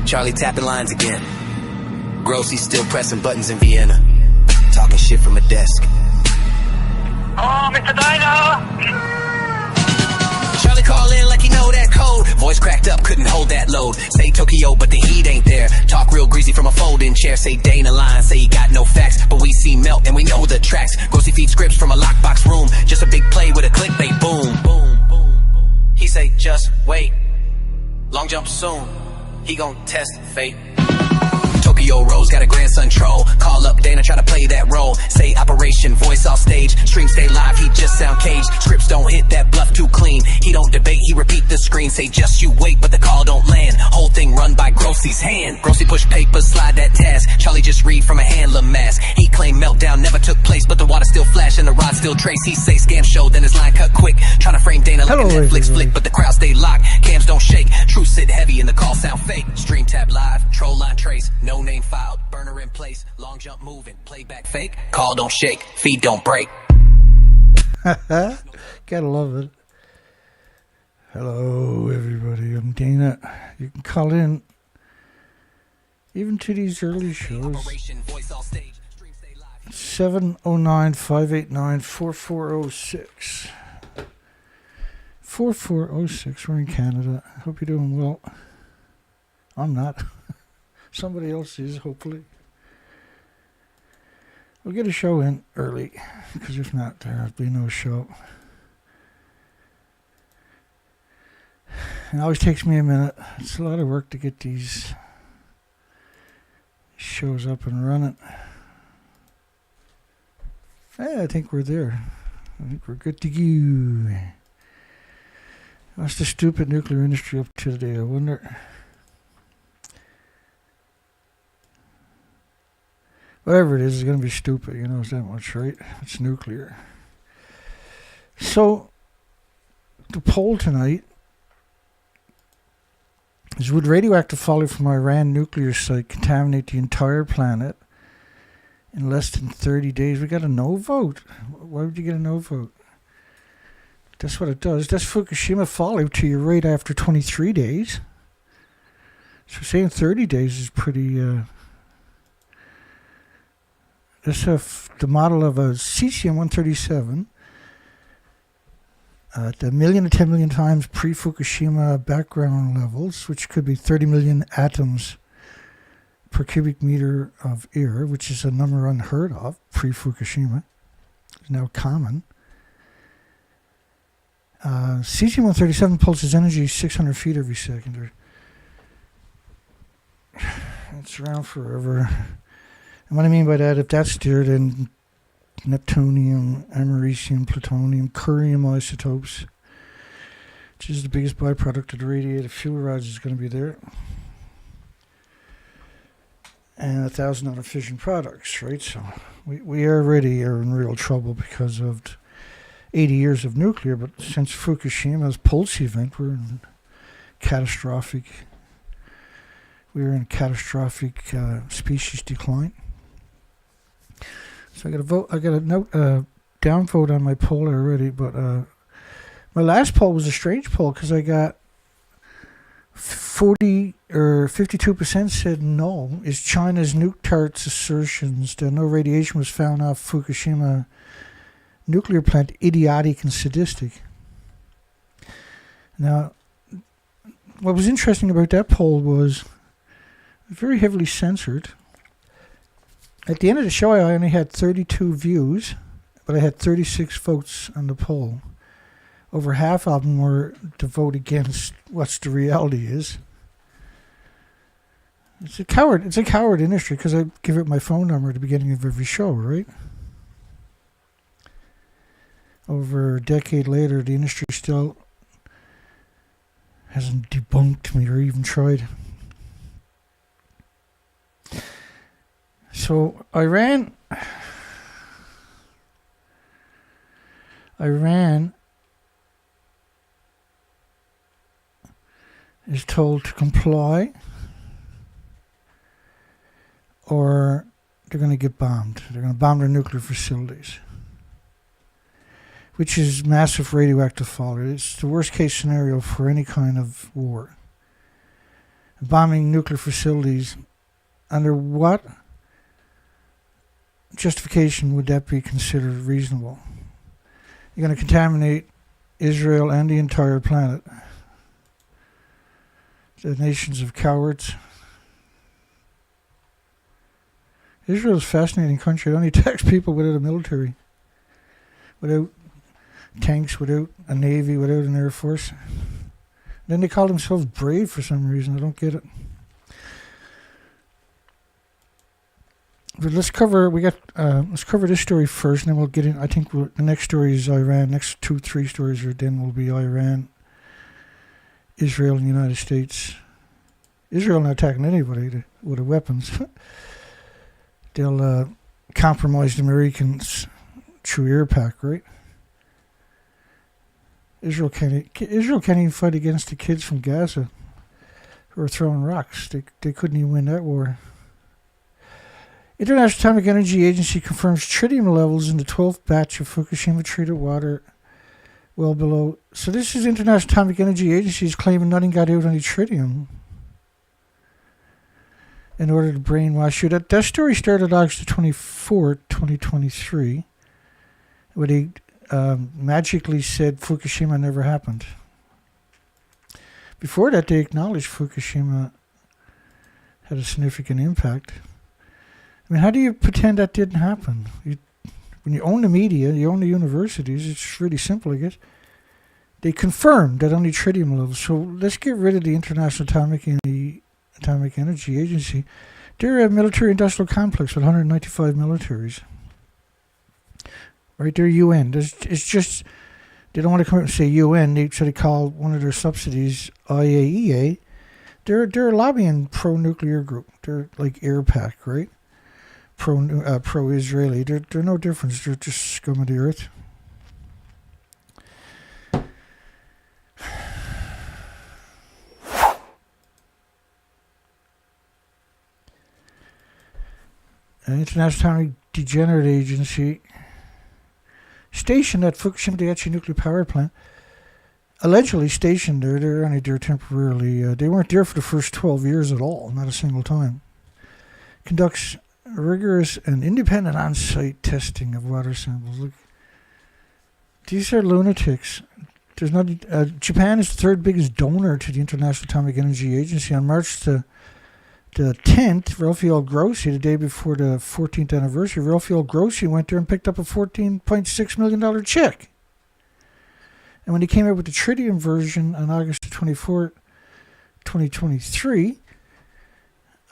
Charlie tapping lines again. Grossy still pressing buttons in Vienna. Talking shit from a desk. Oh, Mr. Dino! Charlie call in like he know that code. Voice cracked up, couldn't hold that load. Say Tokyo, but the heat ain't there. Talk real greasy from a folding chair. Say Dana line, say he got no facts, but we see melt and we know the tracks. Grossy feed scripts from a lockbox room. Just a big play with a clickbait boom. Boom, boom. He say just wait. Long jump soon. He gon' test fate. Tokyo Rose got a grandson troll. Call up Dana, try to play that role. Say operation, voice off stage. Stream stay live, he just sound caged. Scripts don't hit that bluff too clean. He don't debate, he repeat the screen. Say just you wait, but the call don't land. Whole thing run by Grossy's hand. Grossy push papers, slide that task. Charlie just read from a handler mask. He claim meltdown never took place, but the water still flash and the rod still trace. He say scam show, then his line cut quick. Trying to frame Dana like a Netflix flick, but the crowd stay locked. Cams don't shake, truth sit heavy and the call sound fake. Stream tab live, troll line trace. No name filed, burner in place, long jump moving, playback fake, call don't shake, feed don't break. Gotta love it. Hello everybody, I'm Dana. You can call in even to these early shows. 709-589-4406. 4406, we're in Canada. Hope you're doing well. I'm not. Somebody else is, hopefully. We'll get a show in early, because if not, there'll be no show. It always takes me a minute. It's a lot of work to get these shows up and running. Yeah, I think we're there. I think we're good to go. What's the stupid nuclear industry up to today, I wonder? Whatever it is, it's going to be stupid. You know, it's that much, right? It's nuclear. So, the poll tonight is: would radioactive fallout from Iran nuclear site contaminate the entire planet in less than 30 days? We got a no vote. Why would you get a no vote? That's what it does. That's Fukushima fallout to you right after 23 days. So saying 30 days is pretty... This is the model of a cesium-137 at a million to 10 million times pre-Fukushima background levels, which could be 30 million atoms per cubic meter of air, which is a number unheard of pre-Fukushima. It's now common. Cesium-137 pulses energy 600 feet every second. It's around forever. And what I mean by that, if that's there, then neptunium, americium, plutonium, curium isotopes, which is the biggest byproduct of the radiated fuel rods, is going to be there. And 1,000 other fission products, right? So we already are in real trouble because of 80 years of nuclear, but since Fukushima's pulse event, we're in catastrophic species decline. So I got a vote. I got a down vote on my poll already, but my last poll was a strange poll because I got 52% said no. Is China's nuke tart's assertions that no radiation was found off Fukushima nuclear plant idiotic and sadistic? Now, what was interesting about that poll was very heavily censored. At the end of the show, I only had 32 views, but I had 36 votes on the poll. Over half of them were to vote against what's the reality is. It's a coward industry because I give it my phone number at the beginning of every show, right? Over a decade later, the industry still hasn't debunked me or even tried. So Iran is told to comply or they're going to get bombed. They're going to bomb their nuclear facilities, which is massive radioactive fallout. It's the worst case scenario for any kind of war. bombing nuclear facilities. Under what justification would that be considered reasonable? You're going to contaminate Israel and the entire planet. The nations of cowards. Israel's a fascinating country. It only attacks people without a military, without tanks, without a navy, without an air force. Then they call themselves brave for some reason. I don't get it. But let's cover this story first, and then we'll get in. I think the next story is Iran. Next 2-3 stories then will be Iran, Israel, and the United States. Israel not attacking anybody with the weapons. They'll compromise the Americans through air pack, right? Israel can't even fight against the kids from Gaza who are throwing rocks. They couldn't even win that war. International Atomic Energy Agency confirms tritium levels in the 12th batch of Fukushima treated water well below. So this is International Atomic Energy Agency is claiming nothing got out on the tritium in order to brainwash you. That story started August 24th, 2023, where they magically said Fukushima never happened. Before that, they acknowledged Fukushima had a significant impact. I mean, how do you pretend that didn't happen? When you own the media, you own the universities, it's really simple, I guess. They confirmed that only tritium levels. So let's get rid of the International Atomic Energy Agency. They're a military-industrial complex with 195 militaries. Right, they're UN. It's just, they don't want to come out and say UN, so they call one of their subsidies IAEA. They're a lobbying pro-nuclear group. They're like AirPac, right? Pro-Israeli. They're no difference. They're just scum of the earth. An International Atomic Degenerate Agency stationed at Fukushima Daiichi nuclear power plant, allegedly stationed there. They're only there temporarily. They weren't there for the first 12 years at all, not a single time. Conducts rigorous and independent on-site testing of water samples. Look, these are lunatics. There's not. Japan is the third biggest donor to the International Atomic Energy Agency. On March the 10th, Rafael Grossi, the day before the 14th anniversary, Rafael Grossi went there and picked up a $14.6 million check. And when he came out with the tritium version on August 24th, 2023,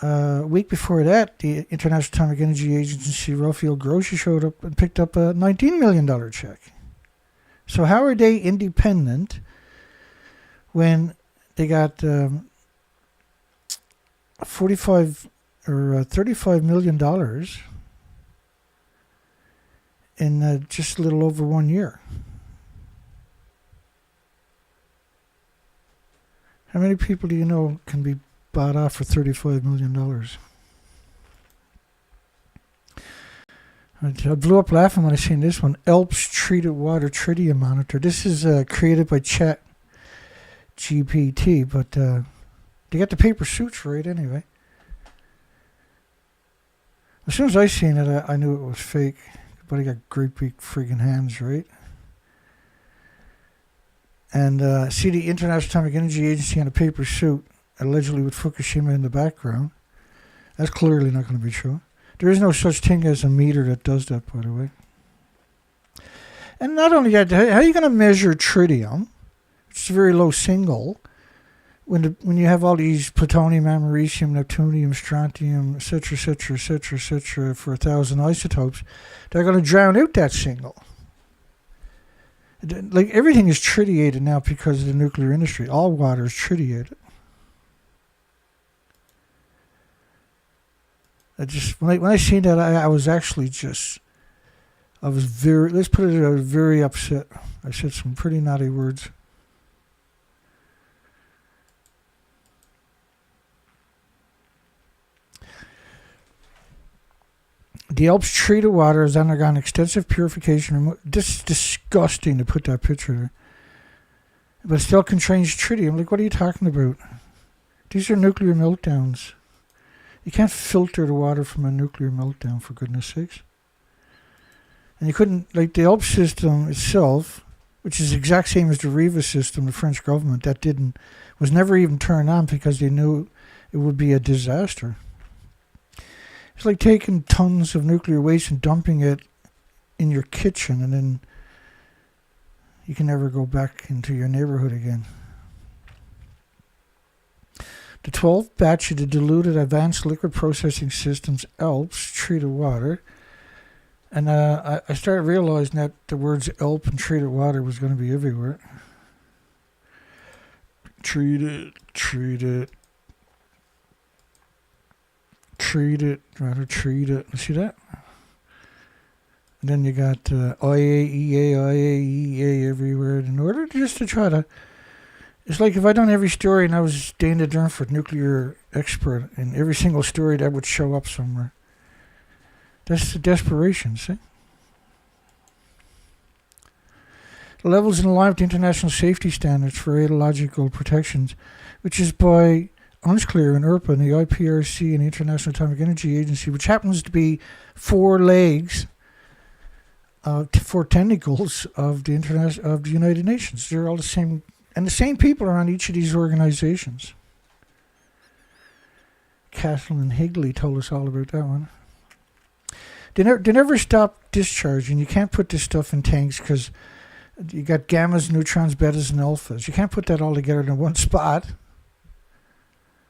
a week before that, the International Atomic Energy Agency, Rafael Grossi, showed up and picked up a $19 million check. So how are they independent when they got $35 million in just a little over 1 year? How many people do you know can be bought off for $35 million? I blew up laughing when I seen this one. ELPS Treated Water Tritium Monitor. This is created by Chat GPT, but they got the paper suits right anyway. As soon as I seen it, I knew it was fake. But I got great big friggin' hands, right? And see the International Atomic Energy Agency in a paper suit, allegedly with Fukushima in the background. That's clearly not going to be true. There is no such thing as a meter that does that, by the way. And not only that, how are you going to measure tritium? It's a very low single. When you have all these plutonium, americium, neptunium, strontium, etc., etc., etc., etc., for 1,000 isotopes, they're going to drown out that single. Like, everything is tritiated now because of the nuclear industry. All water is tritiated. When I seen that, I was actually I was very upset. I said some pretty naughty words. The ELPS treated water has undergone extensive purification. This is disgusting to put that picture there. But still contains tritium. Like, what are you talking about? These are nuclear meltdowns. You can't filter the water from a nuclear meltdown, for goodness sakes. And you couldn't, like the ELP system itself, which is the exact same as the Riva system, the French government, was never even turned on because they knew it would be a disaster. It's like taking tons of nuclear waste and dumping it in your kitchen, and then you can never go back into your neighborhood again. The 12th batch of the diluted advanced liquid processing systems, ELPs, treated water. And I started realizing that the words ELP and treated water was going to be everywhere. Treated, rather treated. See that? And then you got IAEA everywhere in order just to try to... It's like if I done every story and I was Dana Durnford, nuclear expert, in every single story that would show up somewhere. That's the desperation, see? The levels in line with the international safety standards for radiological protections, which is by UNSCLEAR and IRPA and the IPRC and the International Atomic Energy Agency, which happens to be four legs, four tentacles of the United Nations. They're all the same, and the same people are on each of these organizations. Kathleen Higley told us all about that one. They never stop discharging. You can't put this stuff in tanks because you got gammas, neutrons, betas, and alphas. You can't put that all together in one spot.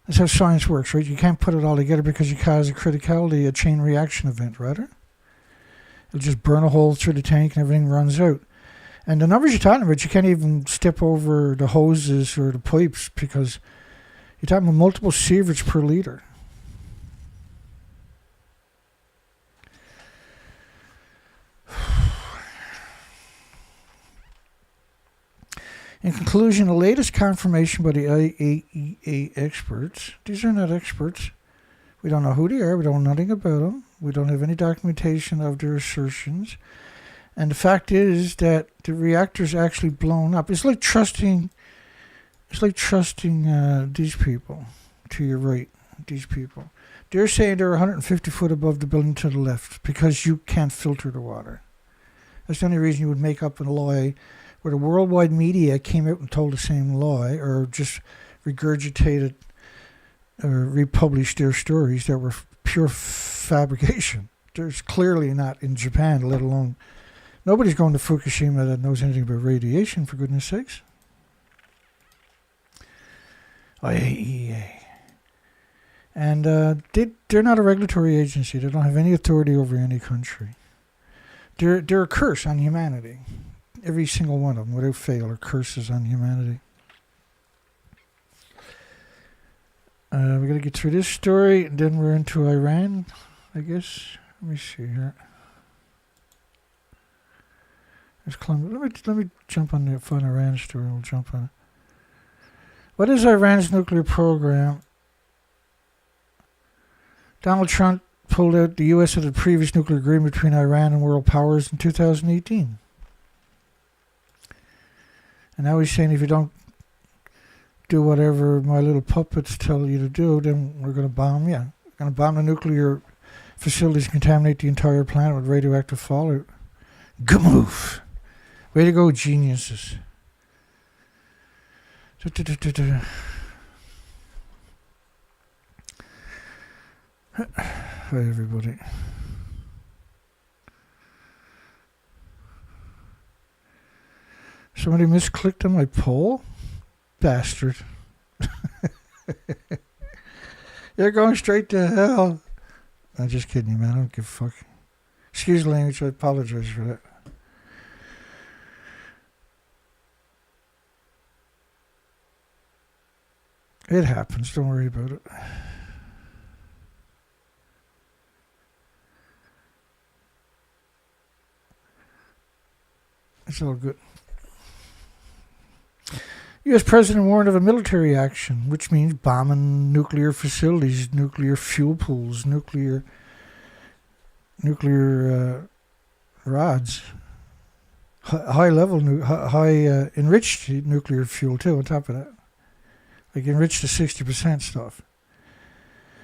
That's how science works, right? You can't put it all together because you cause a criticality, a chain reaction event, rather. It'll just burn a hole through the tank and everything runs out. And the numbers you're talking about, you can't even step over the hoses or the pipes because you're talking about multiple sieverts per liter. In conclusion, the latest confirmation by the IAEA experts, these are not experts. We don't know who they are. We don't know nothing about them. We don't have any documentation of their assertions. And the fact is that the reactor's actually blown up. It's like trusting these people to your right, these people. They're saying they're 150 foot above the building to the left because you can't filter the water. That's the only reason you would make up a lie where the worldwide media came out and told the same lie or just regurgitated or republished their stories that were pure fabrication. There's clearly not in Japan, let alone... Nobody's going to Fukushima that knows anything about radiation, for goodness sakes. IAEA. And they're not a regulatory agency. They don't have any authority over any country. They're a curse on humanity. Every single one of them, without fail, are curses on humanity. We got to get through this story, and then we're into Iran, I guess. Let me see here. Let me jump on the fun Iran story. We'll jump on it. What is Iran's nuclear program? Donald Trump pulled out the U.S. out of the previous nuclear agreement between Iran and world powers in 2018. And now he's saying if you don't do whatever my little puppets tell you to do, then we're going to bomb you. We're going to bomb the nuclear facilities and contaminate the entire planet with radioactive fallout. Good move. Way to go, geniuses. Hi, everybody. Somebody misclicked on my poll? Bastard. You're going straight to hell. I'm just kidding you, man. I don't give a fuck. Excuse the language. I apologize for that. It happens. Don't worry about it. It's all good. U.S. President warned of a military action, which means bombing nuclear facilities, nuclear fuel pools, nuclear rods, high level, high enriched nuclear fuel too. On top of that, like enriched to 60% stuff.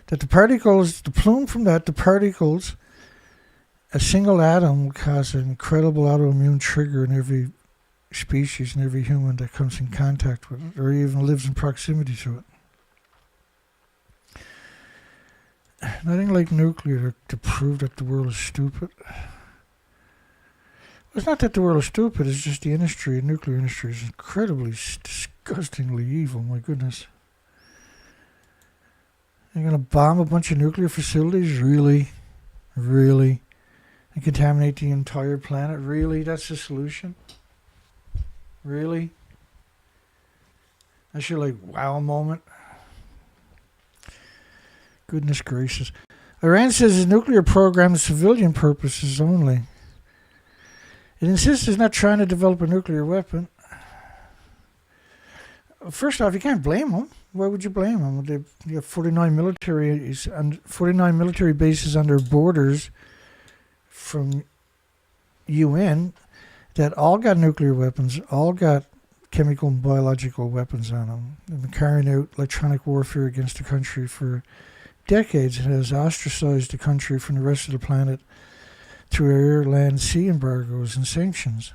That the particles, the plume from that, the particles, a single atom will cause an incredible autoimmune trigger in every species and every human that comes in contact with it or even lives in proximity to it. Nothing like nuclear to prove that the world is stupid. It's not that the world is stupid, it's just the industry, the nuclear industry is incredibly, disgustingly evil, my goodness. You're going to bomb a bunch of nuclear facilities? Really? Really? And contaminate the entire planet? Really? That's the solution? Really? That's your, like, wow moment? Goodness gracious. Iran says its nuclear program is civilian purposes only. It insists it's not trying to develop a nuclear weapon. First off, you can't blame them. Why would you blame them? They have 49 military bases on their borders from UN that all got nuclear weapons, all got chemical and biological weapons on them. They've been carrying out electronic warfare against the country for decades. It has ostracized the country from the rest of the planet through air, land, sea embargoes and sanctions.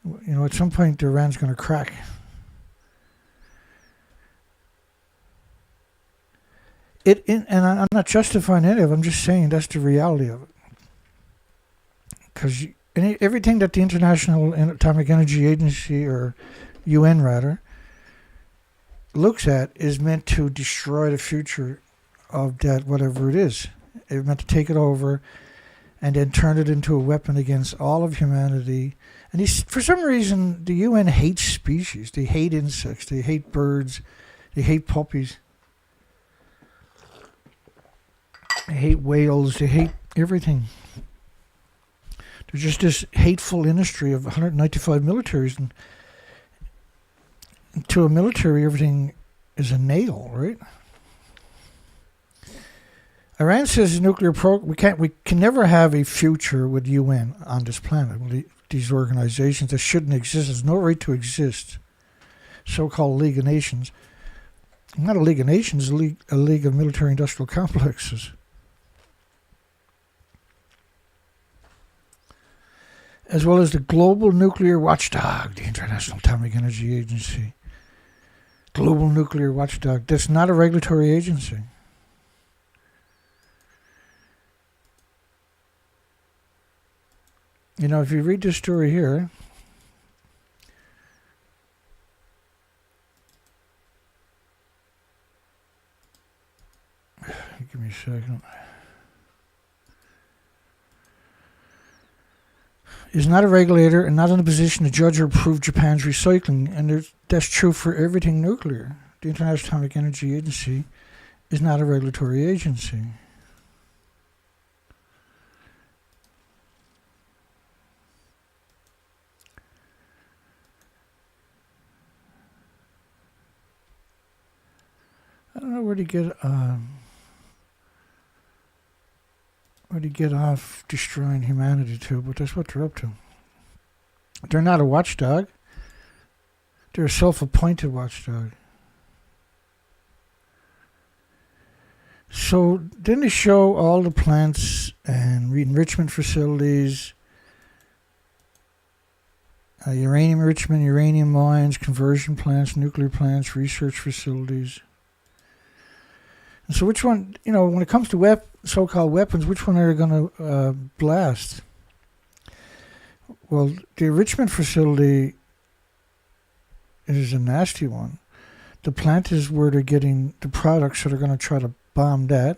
You know, at some point, Iran's going to crack. And I'm not justifying any of it. I'm just saying that's the reality of it. Because everything that the International Atomic Energy Agency, or UN rather, looks at is meant to destroy the future of that, whatever it is. It's meant to take it over and then turn it into a weapon against all of humanity. And for some reason, the UN hates species. They hate insects. They hate birds. They hate puppies. They hate whales. They hate everything. There's just this hateful industry of 195 militaries. And to a military, everything is a nail, right? Iran says the nuclear program, we can never have a future with UN on this planet. These organizations that shouldn't exist, there's no right to exist. So-called League of Nations. Not a League of Nations, a league of military industrial complexes. As well as the global nuclear watchdog, the International Atomic Energy Agency. Global nuclear watchdog. That's not a regulatory agency. You know, if you read this story here, give me a second. Is not a regulator and not in a position to judge or approve Japan's recycling, and that's true for everything nuclear. The International Atomic Energy Agency is not a regulatory agency. I don't know where to get off destroying humanity to, but that's what they're up to. They're not a watchdog. They're a self-appointed watchdog. So then they show all the plants and enrichment facilities, uranium enrichment, uranium mines, conversion plants, nuclear plants, research facilities. And so which one, you know, when it comes to so-called weapons, which one are they going to blast? Well, the enrichment facility is a nasty one. The plant is where they're getting the products, so they're going to try to bomb that.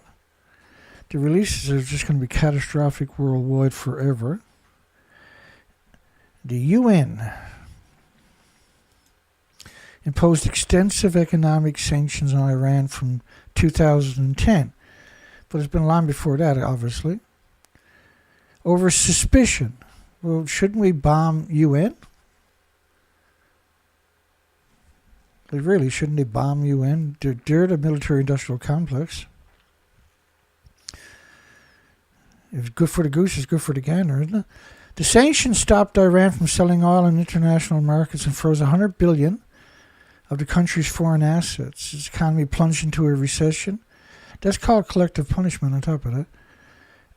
The releases are just going to be catastrophic worldwide forever. The UN imposed extensive economic sanctions on Iran from 2010, but it's been long before that, obviously, over suspicion. Well, shouldn't we bomb UN? Like, really, shouldn't they bomb UN? They're the military-industrial complex. If it's good for the goose, it's good for the gander, isn't it? The sanctions stopped Iran from selling oil in international markets and froze $100 billion of the country's foreign assets. Its economy plunged into a recession. That's called collective punishment on top of that.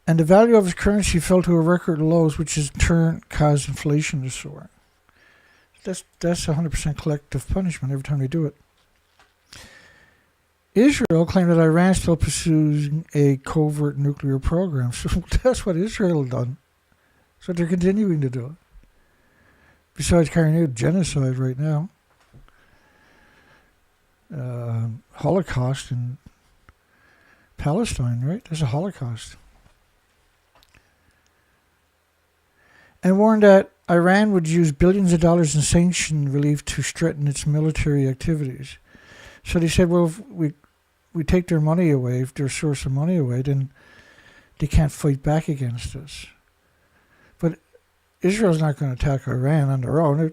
And the value of its currency fell to a record lows, which in turn caused inflation to soar. That's 100% collective punishment every time they do it. Israel claimed that Iran still pursues a covert nuclear program. So that's what Israel done. So they're continuing to do it. Besides carrying out genocide right now. Holocaust in Palestine, right? There's a Holocaust. And warned that Iran would use billions of dollars in sanction relief to strengthen its military activities. So they said, well, if we take their money away, if their source of money away, then they can't fight back against us. But Israel's not going to attack Iran on their own.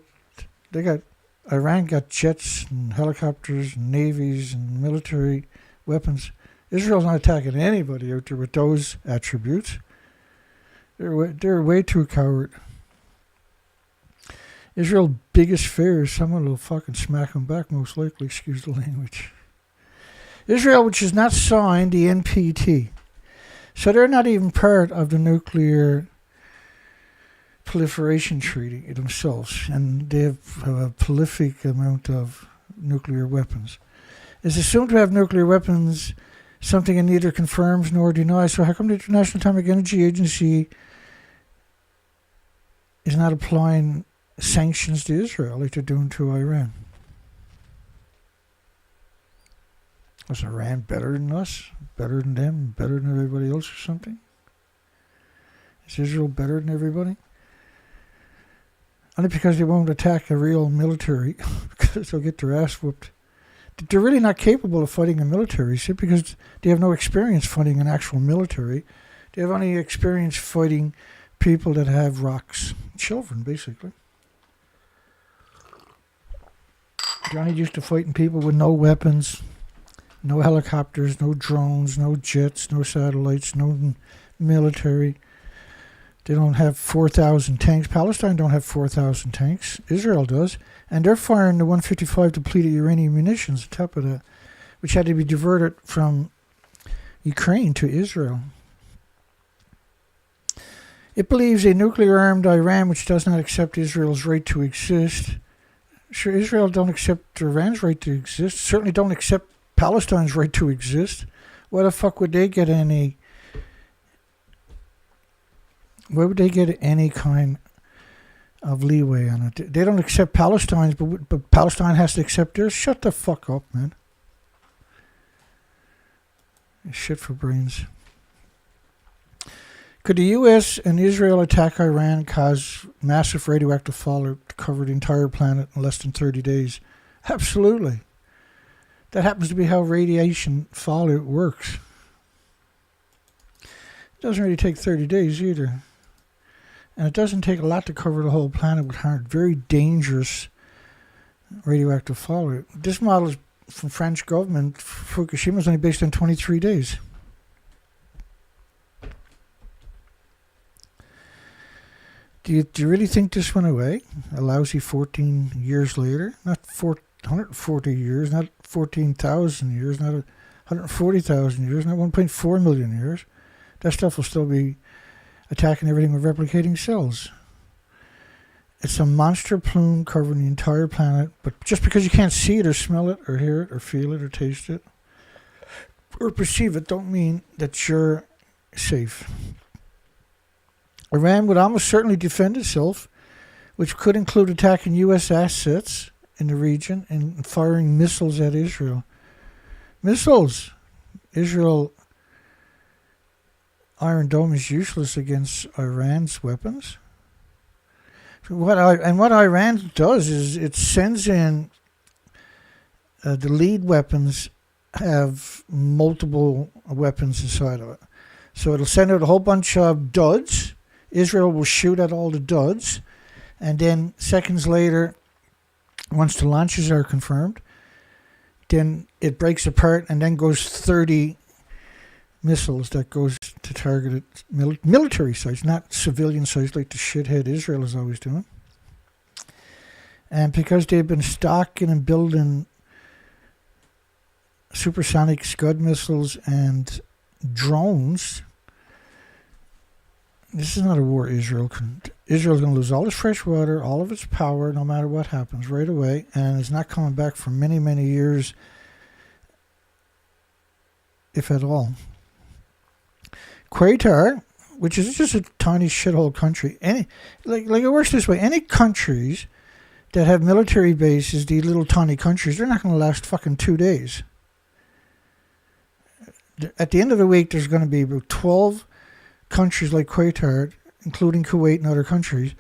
Iran got jets and helicopters and navies and military weapons. Israel's not attacking anybody out there with those attributes. They're way too coward. Israel's biggest fear is someone will fucking smack them back, most likely, excuse the language. Israel, which has not signed the NPT, so they're not even part of the nuclear proliferation treaty themselves, and they have a prolific amount of nuclear weapons. Is assumed to have nuclear weapons, something it neither confirms nor denies. So how come the International Atomic Energy Agency is not applying sanctions to Israel like they're doing to Iran? Was Iran better than us? Better than them? Better than everybody else or something? Is Israel better than everybody? Only because they won't attack a real military, because they'll get their ass whooped. They're really not capable of fighting a military, see, because they have no experience fighting an actual military. They have only experience fighting people that have rocks. Children, basically. They're only used to fighting people with no weapons, no helicopters, no drones, no jets, no satellites, no military. They don't have 4,000 tanks. Palestine don't have 4,000 tanks. Israel does. And they're firing the 155 depleted uranium munitions on top of that, which had to be diverted from Ukraine to Israel. It believes a nuclear-armed Iran, which does not accept Israel's right to exist. Sure, Israel don't accept Iran's right to exist. Certainly don't accept Palestine's right to exist. Why the fuck would they get any... Why would they get any kind of leeway on it? They don't accept Palestine's, but Palestine has to accept theirs. Shut the fuck up, man. Shit for brains. Could the U.S. and Israel attack Iran, cause massive radioactive fallout to cover the entire planet in less than 30 days? Absolutely. That happens to be how radiation fallout works. It doesn't really take 30 days either. And it doesn't take a lot to cover the whole planet with very dangerous radioactive fallout. This model is from French government. Fukushima is only based on 23 days. Do you really think this went away? A lousy 14 years later? Not 140 years, not 14,000 years, not 140,000 years, not 1.4 million years. That stuff will still be attacking everything with replicating cells. It's a monster plume covering the entire planet, but just because you can't see it or smell it or hear it or feel it or taste it or perceive it don't mean that you're safe. Iran would almost certainly defend itself, which could include attacking U.S. assets in the region and firing missiles at Israel. Missiles! Israel... Iron Dome is useless against Iran's weapons. What Iran does is it sends in the lead weapons have multiple weapons inside of it. So it'll send out a whole bunch of duds. Israel will shoot at all the duds. And then seconds later, once the launches are confirmed, then it breaks apart and then goes 30 missiles that goes to targeted military sites, not civilian sites like the shithead Israel is always doing. And because they've been stocking and building supersonic Scud missiles and drones, this is not a war Israel's going to lose all its fresh water, all of its power, no matter what happens, right away. And it's not coming back for many, many years, if at all. Qatar, which is just a tiny shithole country, like it works this way. Any countries that have military bases, these little tiny countries, they're not going to last fucking 2 days. At the end of the week, there's going to be about 12 countries like Qatar, including Kuwait and other countries,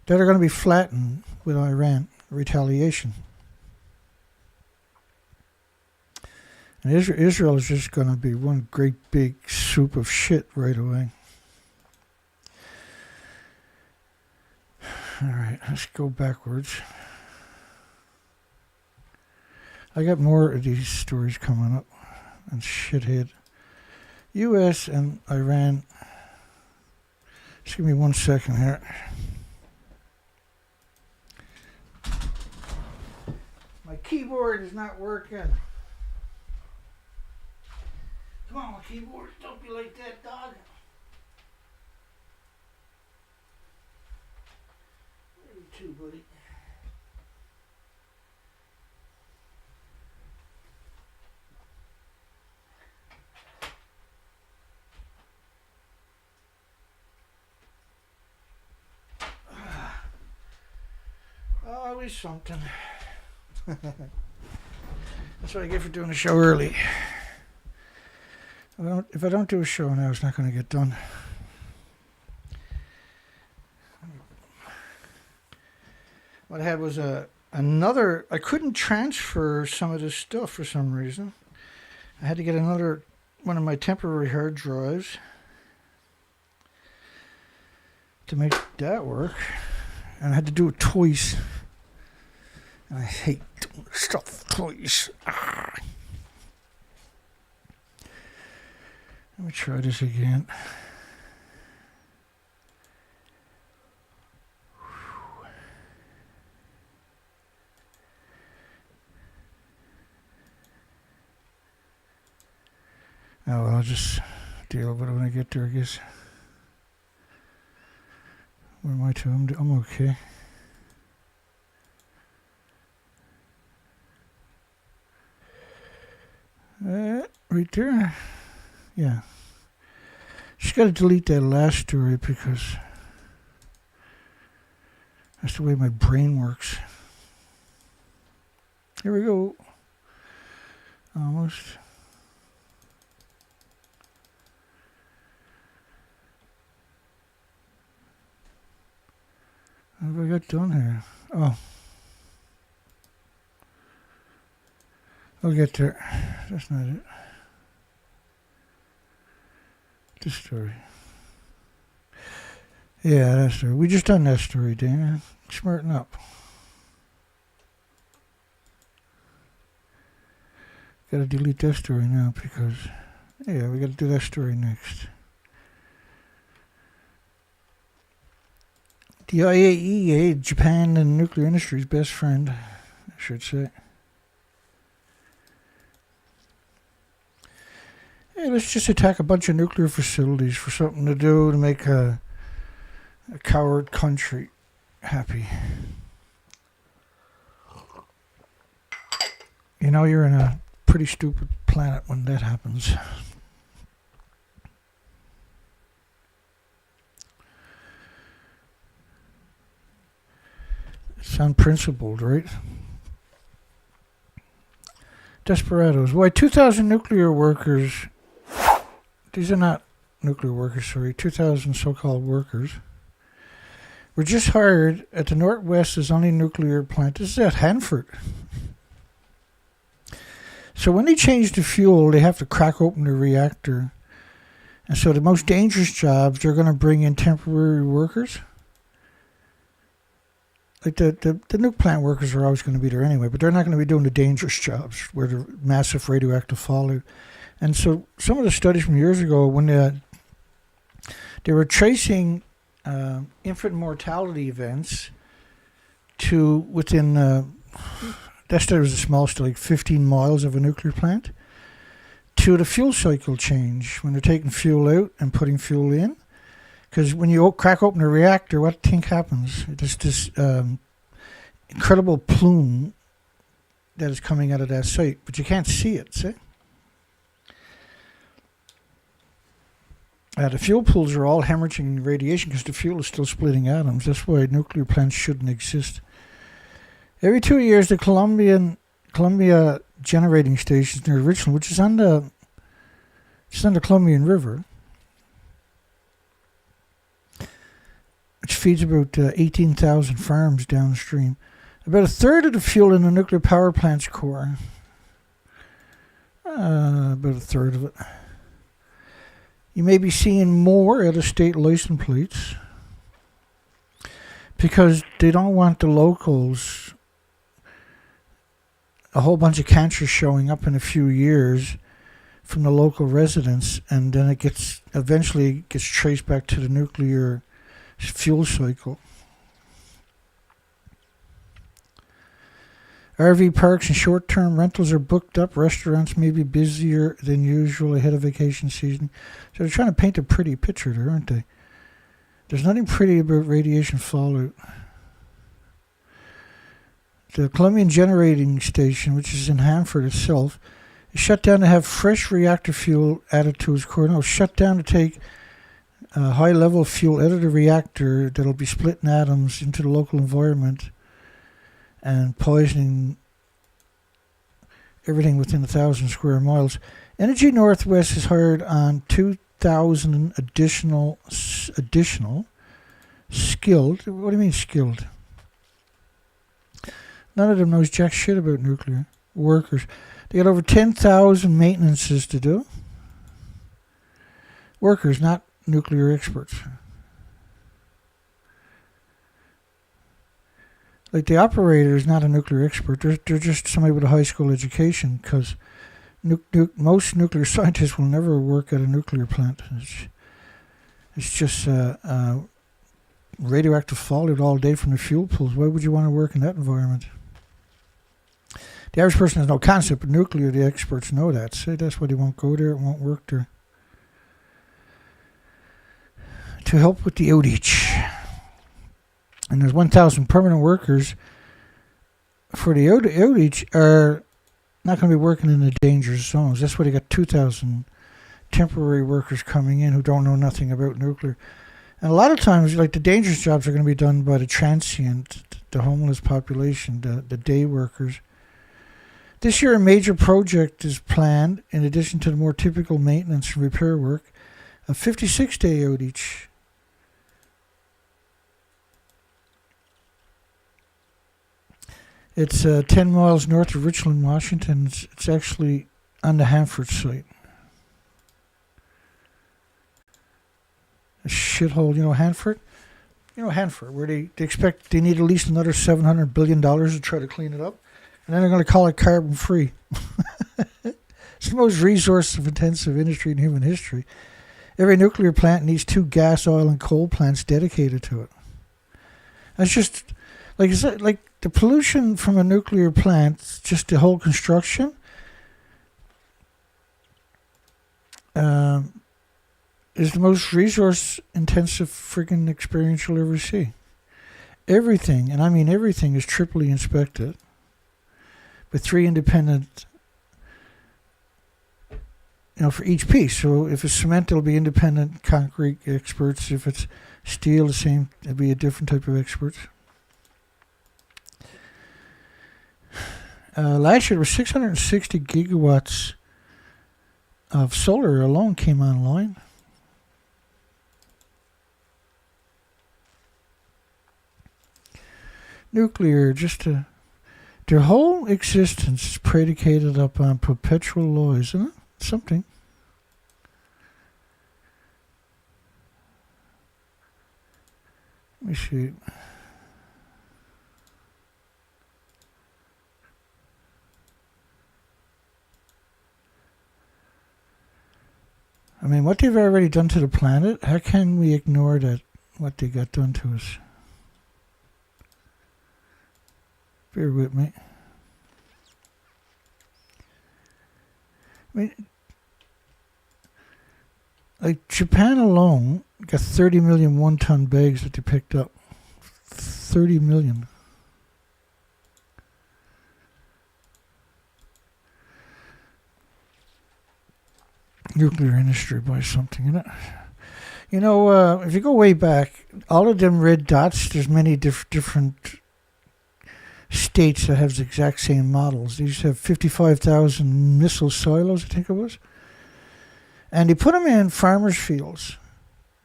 that are going to be flattened with Iran retaliation. And Israel is just going to be one great big soup of shit right away. All right, let's go backwards. I got more of these stories coming up. And shithead. U.S. and Iran. Just give me 1 second here. My keyboard is not working. Come on, keyboard. Don't be like that, dog. Where are you two, buddy? Always something. That's what I get for doing the show early. If I don't do a show now, it's not going to get done. What I had was another. I couldn't transfer some of this stuff for some reason. I had to get another one of my temporary hard drives to make that work, and I had to do it twice. I hate doing stuff twice. Let me try this again. Oh, well, I'll just deal with it when I get there, I guess. Where am I to? I'm okay. Right there. Yeah. Just got to delete that last story because that's the way my brain works. Here we go. Almost. What have I got done here? Oh. I'll get there. That's not it. This story. Yeah, that story. We just done that story, Dana. Smarten up. Gotta delete that story now because, yeah, we gotta do that story next. The IAEA, Japan and nuclear industry's best friend, I should say. Hey, let's just attack a bunch of nuclear facilities for something to do to make a coward country happy. You know, you're in a pretty stupid planet when that happens. It's unprincipled, right? Desperados. Why 2,000 nuclear workers... These are not nuclear workers, sorry. 2,000 so-called workers were just hired at the Northwest's only nuclear plant. This is at Hanford. So when they change the fuel, they have to crack open the reactor. And so the most dangerous jobs, they're going to bring in temporary workers. Like the nuke plant workers are always going to be there anyway, but they're not going to be doing the dangerous jobs where the massive radioactive fallout. And so some of the studies from years ago, when they were tracing infant mortality events to within, that study was a small study, like 15 miles of a nuclear plant, to the fuel cycle change when they're taking fuel out and putting fuel in. Because when you crack open a reactor, what do you think happens? There's this incredible plume that is coming out of that site, but you can't see it, see? The fuel pools are all hemorrhaging radiation because the fuel is still splitting atoms. That's why nuclear plants shouldn't exist. Every 2 years, the Columbia generating stations near Richland, which is on the Columbian River, which feeds about 18,000 farms downstream. About a third of the fuel in the nuclear power plant's core, about a third of it. You may be seeing more out-of-state license plates because they don't want the locals, a whole bunch of cancer showing up in a few years from the local residents, and then it eventually gets traced back to the nuclear fuel cycle. RV parks and short-term rentals are booked up. Restaurants may be busier than usual ahead of vacation season. So they're trying to paint a pretty picture there, aren't they? There's nothing pretty about radiation fallout. The Columbian Generating Station, which is in Hanford itself, is shut down to have fresh reactor fuel added to its core. No, shut down to take high-level fuel out of the reactor that'll be splitting atoms into the local environment and poisoning everything within 1,000 square miles. Energy Northwest has hired on 2,000 additional skilled. What do you mean skilled? None of them knows jack shit about nuclear workers. They got over 10,000 maintenances to do. Workers, not nuclear experts. Like the operator is not a nuclear expert. They're just somebody with a high school education, because most nuclear scientists will never work at a nuclear plant. It's just radioactive fallout all day from the fuel pools. Why would you want to work in that environment? The average person has no concept of nuclear. The experts know that. So that's why they won't go there. It won't work there. To help with the outage. And there's 1,000 permanent workers for the outage are not going to be working in the dangerous zones. That's why they got 2,000 temporary workers coming in who don't know nothing about nuclear. And a lot of times, like, the dangerous jobs are going to be done by the transient, the homeless population, the day workers. This year, a major project is planned, in addition to the more typical maintenance and repair work, a 56-day outage. It's 10 miles north of Richland, Washington. It's actually on the Hanford Site. A shithole, Hanford? Hanford, where they expect they need at least another $700 billion to try to clean it up. And then they're going to call it carbon-free. It's the most resource-intensive industry in human history. Every nuclear plant needs 2 gas, oil, and coal plants dedicated to it. That's just... Like the pollution from a nuclear plant, just the whole construction, is the most resource-intensive friggin' experience you'll ever see. Everything, and I mean everything, is triply inspected with 3 independent, for each piece. So if it's cement, it'll be independent concrete experts. If it's steel, the same, it'll be a different type of experts. Last year, there was 660 gigawatts of solar alone came online. Nuclear, their whole existence is predicated upon perpetual law, isn't it? Something. Let me see. I mean, what they've already done to the planet, how can we ignore that, what they got done to us? Bear with me. I mean, like Japan alone got 30 million one-ton bags that they picked up. 30 million. Nuclear industry buys something in it. You know, if you go way back, all of them red dots, there's many different states that have the exact same models. These have 55,000 missile silos, I think it was. And they put them in farmers' fields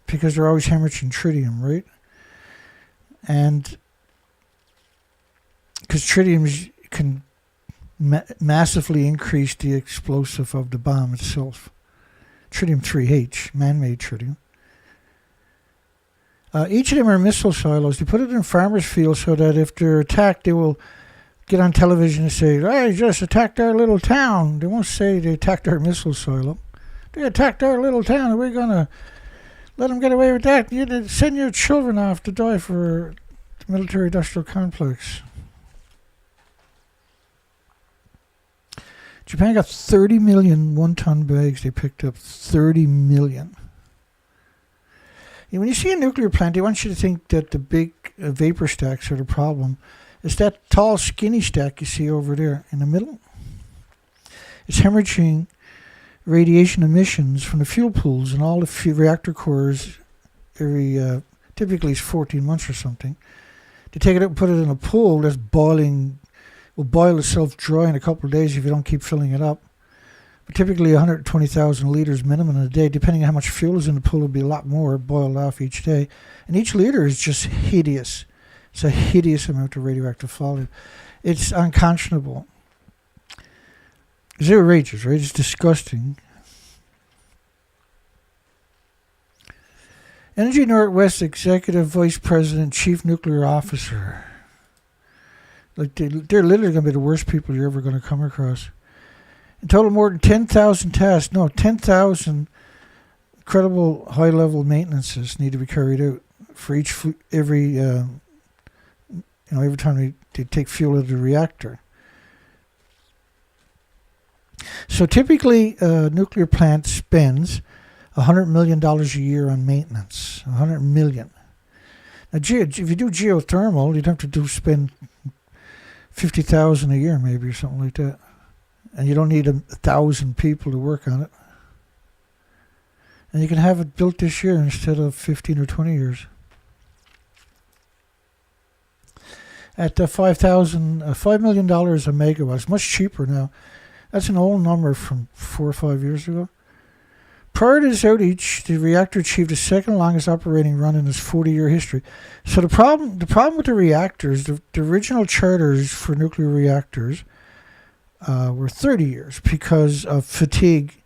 because they're always hemorrhaging tritium, right? And because tritium can massively increase the explosive of the bomb itself. Tritium-3H, man-made tritium. Each of them are missile silos. They put it in farmers' fields so that if they're attacked, they will get on television and say, "They just attacked our little town." They won't say they attacked our missile silo. They attacked our little town, and we're going to let them get away with that. You send your children off to die for the military-industrial complex. Japan got 30 million one-ton bags they picked up. 30 million. When you see a nuclear plant, they want you to think that the big vapor stacks are the problem. It's that tall, skinny stack you see over there in the middle. It's hemorrhaging radiation emissions from the fuel pools and all the reactor cores every, typically it's 14 months or something. They take it up and put it in a pool that's boiling, will boil itself dry in a couple of days if you don't keep filling it up. But typically 120,000 liters minimum in a day. Depending on how much fuel is in the pool, it'll be a lot more boiled off each day. And each liter is just hideous. It's a hideous amount of radioactive fallout. It's unconscionable. It's outrageous, right? It's disgusting. Energy Northwest Executive Vice President, Chief Nuclear Officer. Like they're literally going to be the worst people you're ever going to come across. In total, more than 10,000 tests. No, 10,000 credible high-level maintenances need to be carried out for every time they take fuel out of the reactor. So typically, a nuclear plant spends $100 million a year on maintenance. $100 million. Now, if you do geothermal, you'd have to spend $50,000 a year, maybe, or something like that. And you don't need 1,000 people to work on it. And you can have it built this year instead of 15 or 20 years. At $5 million a megawatt. It's much cheaper now. That's an old number from 4 or 5 years ago. Prior to this outage, the reactor achieved the second longest operating run in its 40-year history. So the problem with the reactors, the original charters for nuclear reactors were 30 years because of fatigue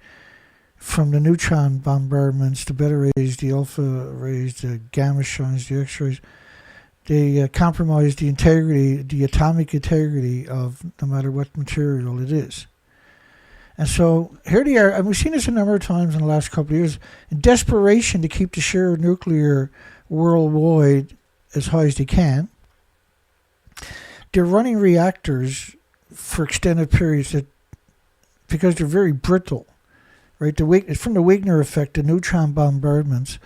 from the neutron bombardments, the beta rays, the alpha rays, the gamma shines, the X-rays. They compromise the integrity, the atomic integrity of no matter what material it is. And so here they are, and we've seen this a number of times in the last couple of years, in desperation to keep the share of nuclear worldwide as high as they can. They're running reactors for extended periods because they're very brittle, right? It's from the Wigner effect, the neutron bombardments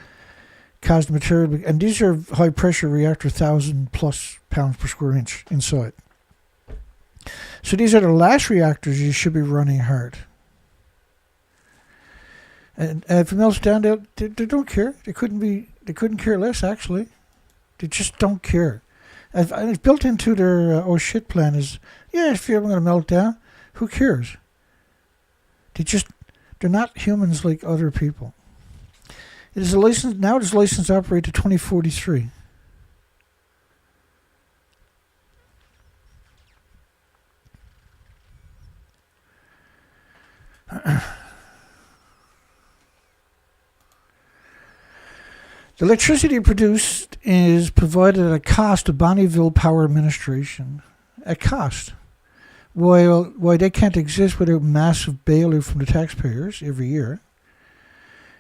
caused the material, and these are high pressure reactor, 1,000 plus pounds per square inch inside. So these are the last reactors you should be running hard. And if it melts down, they don't care. They couldn't care less, actually. They just don't care. And it's built into their oh shit plan is, yeah, if you're going to melt down, who cares? They're not humans like other people. It is now it is licensed to operate to 2043. The electricity produced is provided at a cost to Bonneville Power Administration. At cost. Why they can't exist without massive bailout from the taxpayers every year.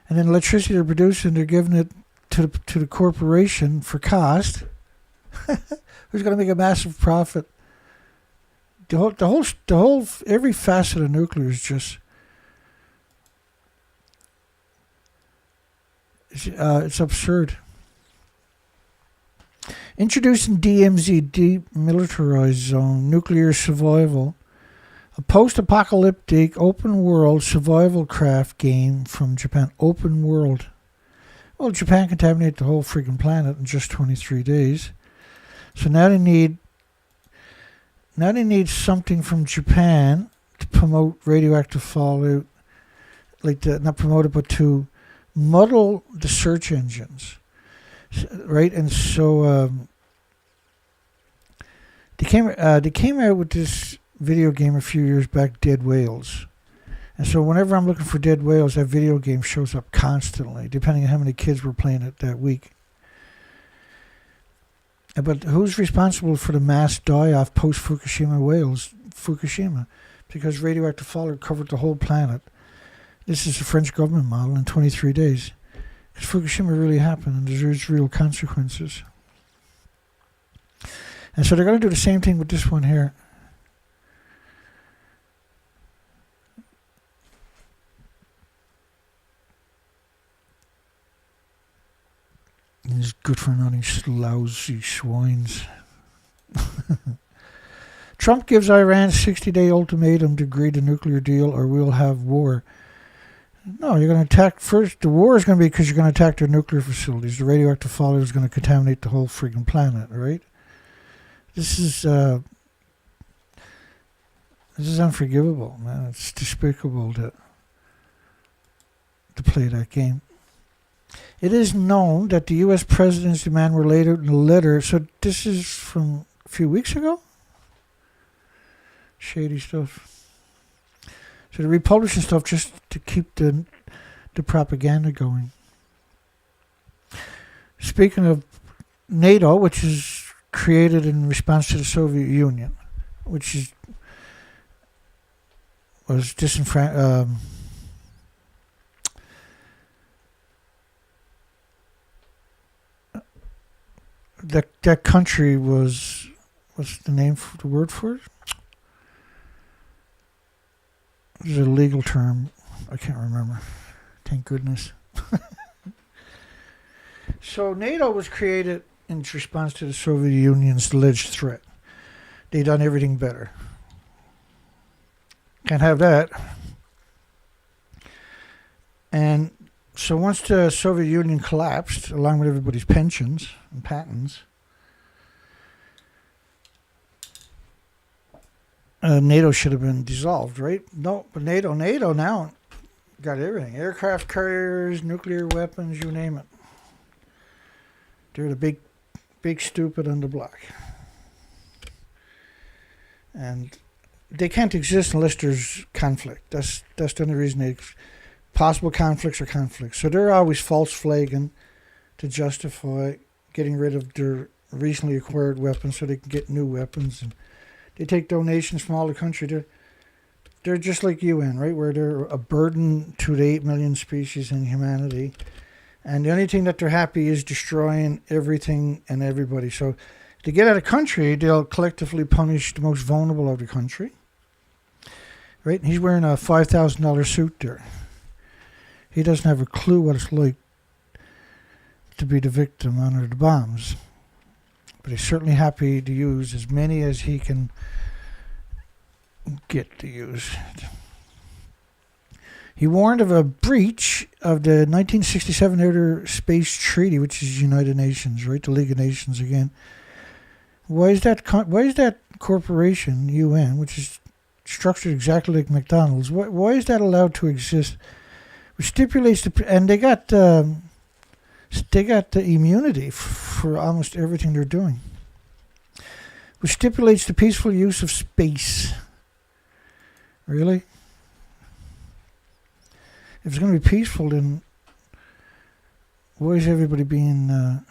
And then electricity they're producing, they're giving it to the corporation for cost. Who's going to make a massive profit every facet of nuclear is just, it's absurd. Introducing DMZ, Demilitarized Zone, Nuclear Survival, a post-apocalyptic open-world survival craft game from Japan. Open world. Well, Japan contaminated the whole freaking planet in just 23 days. So now they need something from Japan to promote radioactive fallout, not promote it, but to muddle the search engines, right? And so they came out with this video game a few years back, Dead Whales. And so whenever I'm looking for Dead Whales, that video game shows up constantly, depending on how many kids were playing it that week. But who's responsible for the mass die-off post-Fukushima whales? Fukushima. Because radioactive fallout covered the whole planet. This is the French government model in 23 days. Because Fukushima really happened and there's real consequences. And so they're going to do the same thing with this one here. It's good for nothing, lousy swines. Trump gives Iran 60-day ultimatum to agree to nuclear deal or we'll have war. No, you're going to attack first. The war is going to be because you're going to attack their nuclear facilities. The radioactive fallout is going to contaminate the whole freaking planet, right? This is unforgivable, man. It's despicable to play that game. It is known that the U.S. President's demand were laid out in a letter. So this is from a few weeks ago? Shady stuff. So they're republishing stuff just to keep the propaganda going. Speaking of NATO, which is created in response to the Soviet Union, which was disenfranchised. That country was, what's the name for the word for it? There's a legal term. I can't remember. Thank goodness. So NATO was created in response to the Soviet Union's alleged threat. They done everything better. Can't have that. And so once the Soviet Union collapsed, along with everybody's pensions and patents, NATO should have been dissolved, right? No, but NATO now got everything. Aircraft carriers, nuclear weapons, you name it. They're the big stupid on the block. And they can't exist unless there's conflict. That's the only reason possible conflicts are conflicts. So they're always false flagging to justify getting rid of their recently acquired weapons so they can get new weapons. And they take donations from all the country. They're just like UN, right? Where they're a burden to the 8 million species in humanity. And the only thing that they're happy is destroying everything and everybody. So to get out of country, they'll collectively punish the most vulnerable of the country. Right? And he's wearing a $5,000 suit there. He doesn't have a clue what it's like to be the victim under the bombs. But he's certainly happy to use as many as he can get to use. He warned of a breach of the 1967 Outer Space Treaty, which is United Nations, right? The League of Nations again. Why is that corporation, UN, which is structured exactly like McDonald's, why is that allowed to exist? Which stipulates and they got the immunity for almost everything they're doing, which stipulates the peaceful use of space. Really? If it's going to be peaceful, then why is everybody being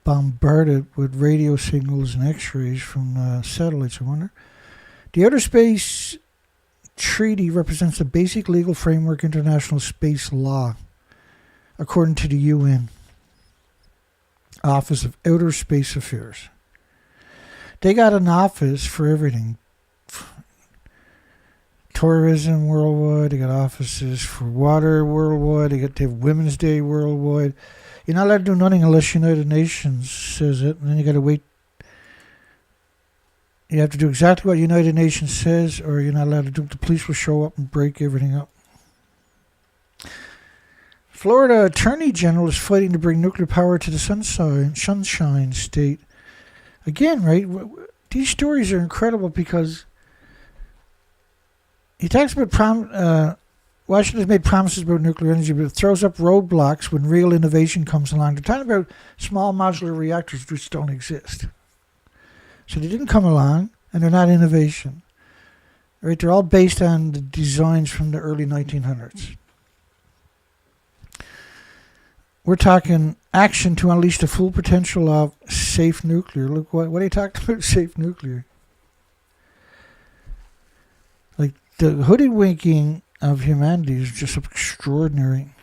bombarded with radio signals and x-rays from satellites, I wonder? The Outer Space Treaty represents the basic legal framework international space law, according to the UN Office of Outer Space Affairs. They got an office for everything. Tourism worldwide. They got offices for water worldwide. They have Women's Day worldwide. You're not allowed to do nothing unless United Nations says it, and then you got to wait. You have to do exactly what United Nations says, or you're not allowed to do it. The police will show up and break everything up. Florida Attorney General is fighting to bring nuclear power to the sunshine state. Again, right? These stories are incredible because he talks about Washington's made promises about nuclear energy, but it throws up roadblocks when real innovation comes along. They're talking about small modular reactors which don't exist. So they didn't come along, and they're not innovation. Right? They're all based on the designs from the early 1900s. We're talking action to unleash the full potential of safe nuclear. Look, what are you talking about, safe nuclear? Like, the hoodwinking of humanity is just extraordinary.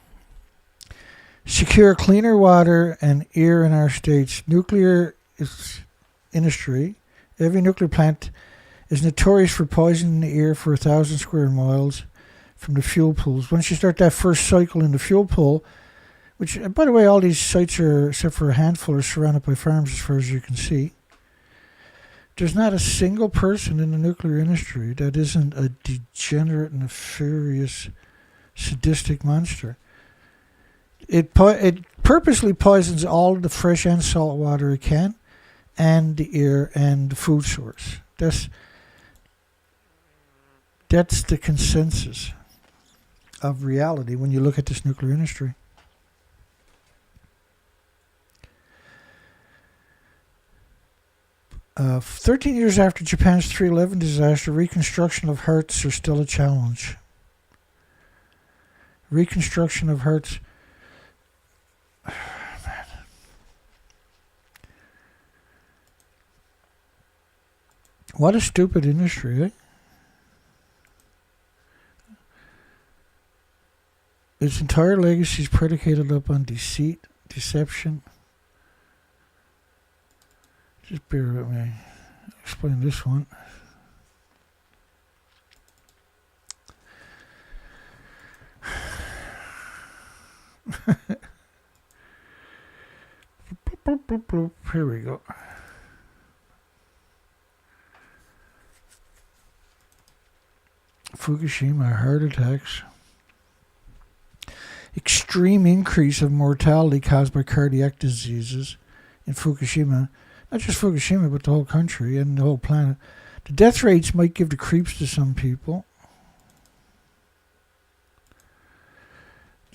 Secure cleaner water and air in our states. Nuclear industry. Every nuclear plant is notorious for poisoning the air for 1,000 square miles from the fuel pools. Once you start that first cycle in the fuel pool, which, by the way, all these sites are, except for a handful, are surrounded by farms as far as you can see. There's not a single person in the nuclear industry that isn't a degenerate, nefarious, sadistic monster. It purposely poisons all the fresh and salt water it can, and the air and the food source. That's the consensus of reality when you look at this nuclear industry. 13 years after Japan's 3/11 disaster, reconstruction of hearts are still a challenge. Reconstruction of hearts. Man. What a stupid industry, eh? Its entire legacy is predicated upon deceit, deception. Just bear with me. I'll explain this one. Here we go. Fukushima heart attacks. Extreme increase of mortality caused by cardiac diseases in Fukushima. Not just Fukushima, but the whole country and the whole planet. The death rates might give the creeps to some people.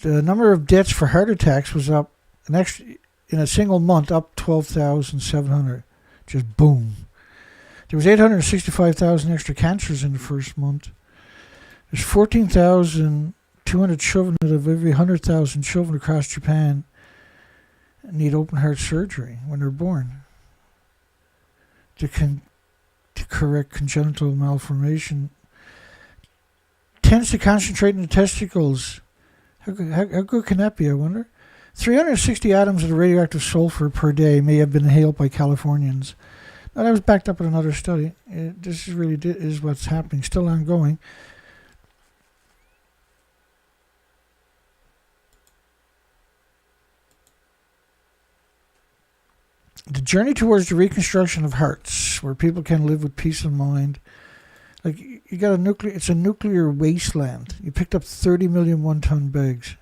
The number of deaths for heart attacks was up in a single month, up 12,700. Just boom. There was 865,000 extra cancers in the first month. There's 14,200 children out of every 100,000 children across Japan need open heart surgery when they're born to correct congenital malformation. Tends to concentrate in the testicles. How good can that be, I wonder? 360 atoms of the radioactive sulfur per day may have been inhaled by Californians. Now, that was backed up in another study. This is what's happening, still ongoing. The journey towards the reconstruction of hearts, where people can live with peace of mind. Like, you got it's a nuclear wasteland. You picked up 30 million one-ton bags.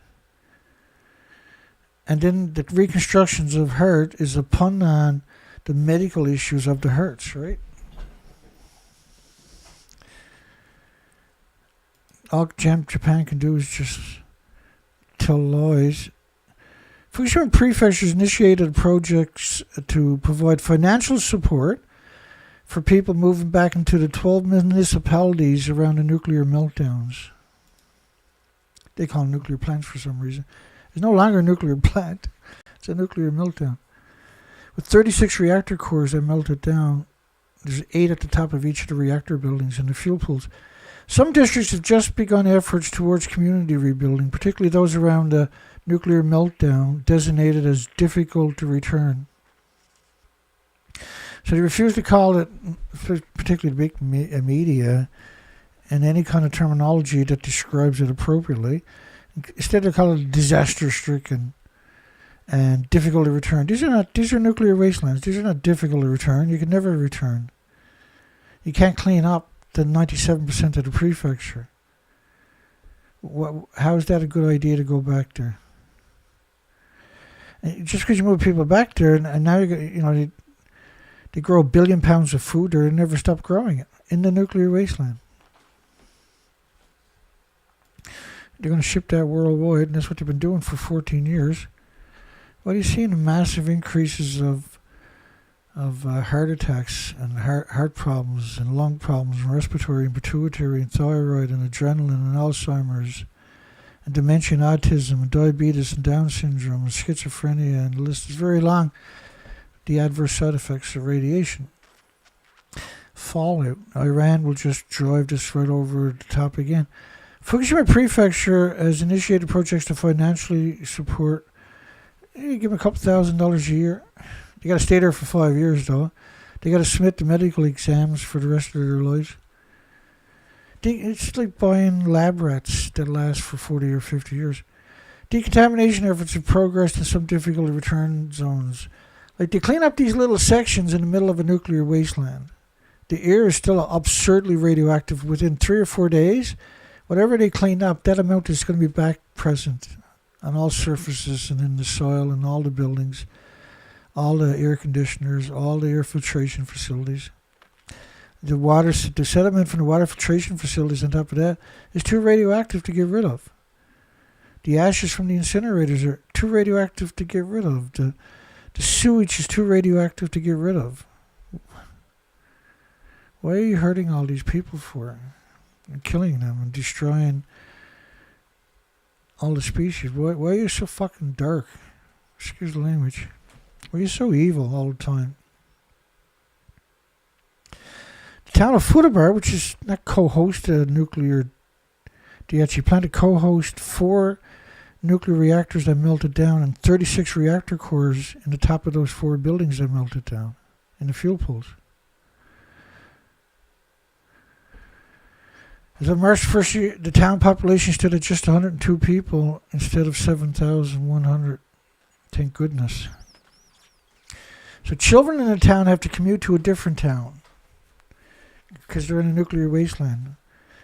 And then the reconstructions of heart is a pun on the medical issues of the hearts, right? All Japan can do is just tell lies. Fukushima Prefecture has initiated projects to provide financial support for people moving back into the 12 municipalities around the nuclear meltdowns. They call them nuclear plants for some reason. It's no longer a nuclear plant. It's a nuclear meltdown. With 36 reactor cores that melted down, there's 8 at the top of each of the reactor buildings and the fuel pools. Some districts have just begun efforts towards community rebuilding, particularly those around the nuclear meltdown, designated as difficult to return. So they refuse to call it, particularly the big media, and any kind of terminology that describes it appropriately. Instead, they call it disaster-stricken and difficult to return. These are nuclear wastelands. These are not difficult to return. You can never return. You can't clean up the 97% of the prefecture. How is that a good idea to go back there? And just because you move people back there, and now they grow 1 billion pounds of food there and never stop growing it in the nuclear wasteland. They're going to ship that worldwide, and that's what they've been doing for 14 years. What are you seeing? Massive increases of heart attacks and heart problems and lung problems and respiratory and pituitary and thyroid and adrenaline and Alzheimer's and dementia and autism and diabetes and Down syndrome and schizophrenia, and the list is very long. The adverse side effects of radiation. Fallout. Iran will just drive this right over the top again. Fukushima Prefecture has initiated projects to financially support. You give them a couple $1,000s a year. They got to stay there for 5 years, though. They got to submit the medical exams for the rest of their lives. It's like buying lab rats that last for 40 or 50 years. Decontamination efforts have progressed in some difficult to return zones. Like, they clean up these little sections in the middle of a nuclear wasteland. The air is still absurdly radioactive. Within 3 or 4 days, whatever they clean up, that amount is going to be back present on all surfaces and in the soil and all the buildings, all the air conditioners, all the air filtration facilities. The sediment from the water filtration facilities on top of that is too radioactive to get rid of. The ashes from the incinerators are too radioactive to get rid of. The sewage is too radioactive to get rid of. Why are you hurting all these people for? And killing them and destroying all the species. Why are you so fucking dark? Excuse the language. Why are you so evil all the time? The town of Fukushima, which is not co-host a nuclear, they actually plan to co-host 4 nuclear reactors that melted down and 36 reactor cores in the top of those 4 buildings that melted down in the fuel pools. As of March 1st, the town population stood at just 102 people instead of 7,100. Thank goodness. So children in the town have to commute to a different town because they're in a nuclear wasteland.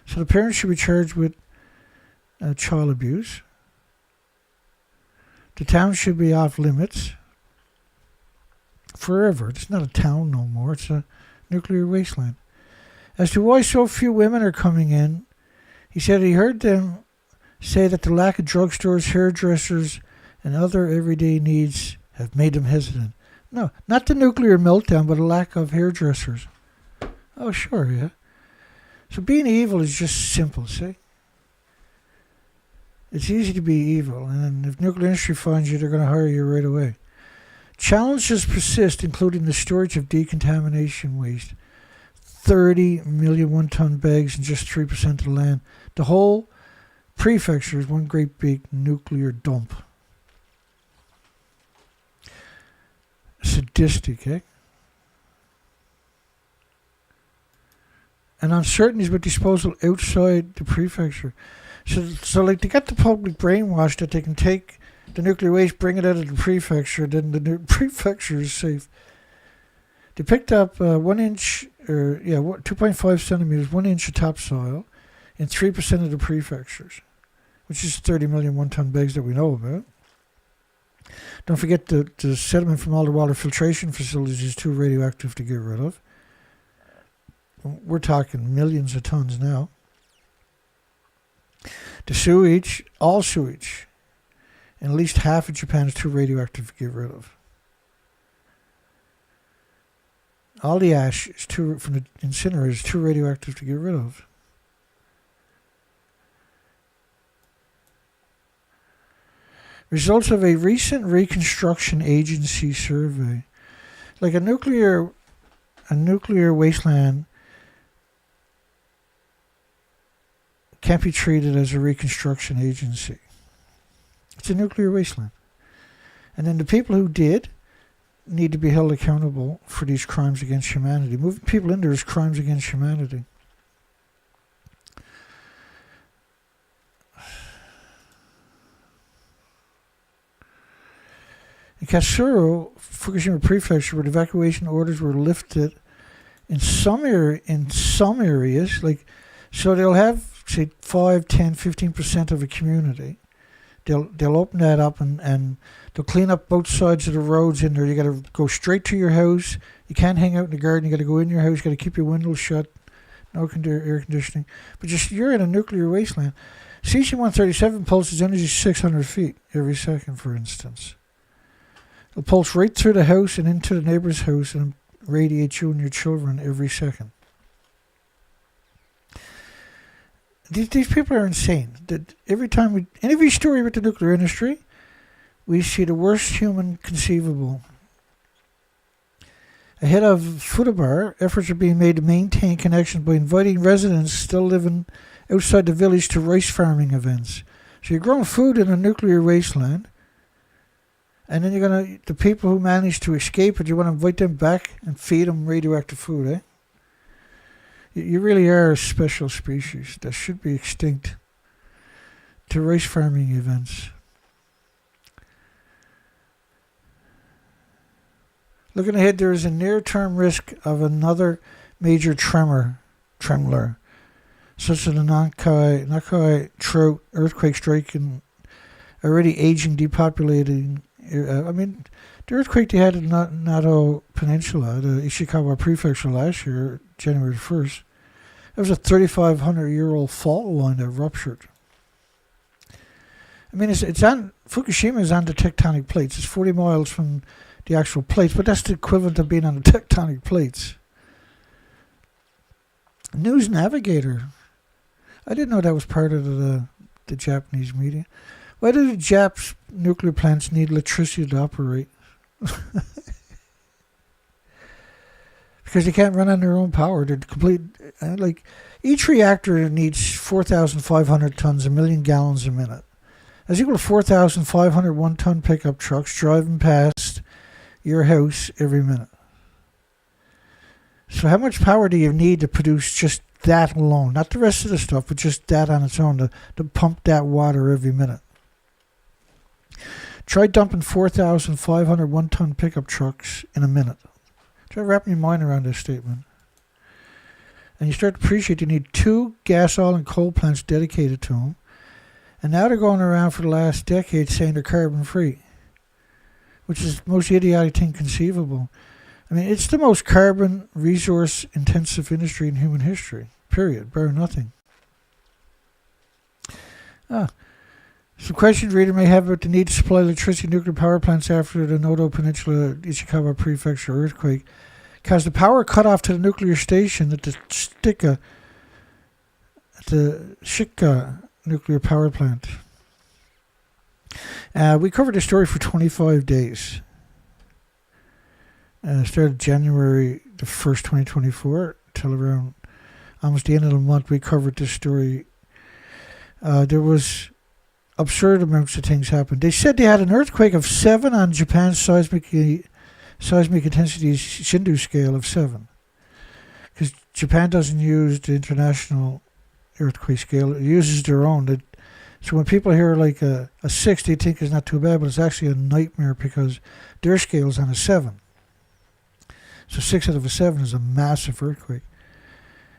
So the parents should be charged with child abuse. The town should be off limits forever. It's not a town no more. It's a nuclear wasteland. As to why so few women are coming in, he said he heard them say that the lack of drugstores, hairdressers, and other everyday needs have made them hesitant. No, not the nuclear meltdown, but a lack of hairdressers. Oh, sure, yeah. So being evil is just simple, see? It's easy to be evil, and if nuclear industry finds you, they're going to hire you right away. Challenges persist, including the storage of decontamination waste. 30 million one-ton bags and just 3% of the land. The whole prefecture is one great big nuclear dump. Sadistic, eh? And uncertainties with disposal outside the prefecture. So like, they got the public brainwashed that they can take the nuclear waste, bring it out of the prefecture, then the prefecture is safe. They picked up 2.5 centimeters, 1 inch of topsoil in 3% of the prefectures, which is 30 million one-ton bags that we know about. Don't forget the sediment from all the water filtration facilities is too radioactive to get rid of. We're talking millions of tons now. The sewage, all sewage, and at least half of Japan is too radioactive to get rid of. All the ash is from the incinerators is too radioactive to get rid of. Results of a recent reconstruction agency survey. Like a nuclear wasteland can't be treated as a reconstruction agency. It's a nuclear wasteland. And then the people who did need to be held accountable for these crimes against humanity. Moving people in there is crimes against humanity. In Katsuro, Fukushima Prefecture, where evacuation orders were lifted in some areas, like, so they'll have, say, 5, 10, 15% of a community. They'll open that up and they'll clean up both sides of the roads in there. You got to go straight to your house. You can't hang out in the garden. You got to go in your house. You got to keep your windows shut. No air conditioning. But you're in a nuclear wasteland. Cesium-137 pulses energy 600 feet every second, for instance. It'll pulse right through the house and into the neighbor's house and radiate you and your children every second. These people are insane. That every time in every story about the nuclear industry, we see the worst human conceivable. Ahead of Fukushima, efforts are being made to maintain connections by inviting residents still living outside the village to rice farming events. So you're growing food in a nuclear wasteland, and then the people who manage to escape it, you want to invite them back and feed them radioactive food, eh? You really are a special species that should be extinct to rice farming events. Looking ahead, there is a near-term risk of another major tremor, such as the Nakai Trout earthquake striking already aging, depopulating. The earthquake they had in NATO Peninsula, the Ishikawa Prefecture last year, January 1st, it was a 3,500-year-old fault line that ruptured. It's on Fukushima is on the tectonic plates. It's 40 miles from the actual plates, but that's the equivalent of being on the tectonic plates. News Navigator. I didn't know that was part of the Japanese media. Why do the Japs nuclear plants need electricity to operate? Because they can't run on their own power. They're complete. Each reactor needs 4,500 tons, 1 million gallons a minute. That's equal to 4,500 one-ton pickup trucks driving past your house every minute. So how much power do you need to produce just that alone? Not the rest of the stuff, but just that on its own to pump that water every minute. Try dumping 4,500 one-ton pickup trucks in a minute. Try wrapping your mind around this statement. And you start to appreciate you need 2 gas, oil, and coal plants dedicated to them. And now they're going around for the last decade saying they're carbon-free, which is the most idiotic thing conceivable. It's the most carbon resource-intensive industry in human history, period, bar nothing. Some questions reader may have about the need to supply electricity to nuclear power plants after the Noto Peninsula Ishikawa Prefecture earthquake caused the power cut off to the nuclear station at the Shika nuclear power plant. We covered the story for 25 days. Started January the 1st, 2024, till around almost the end of the month. We covered this story. There was absurd amounts of things happened. They said they had an earthquake of 7 on Japan's seismic intensity Shindu scale of 7. Because Japan doesn't use the international earthquake scale. It uses their own. So when people hear like a 6, they think it's not too bad, but it's actually a nightmare because their scale is on a 7. So 6 out of a 7 is a massive earthquake.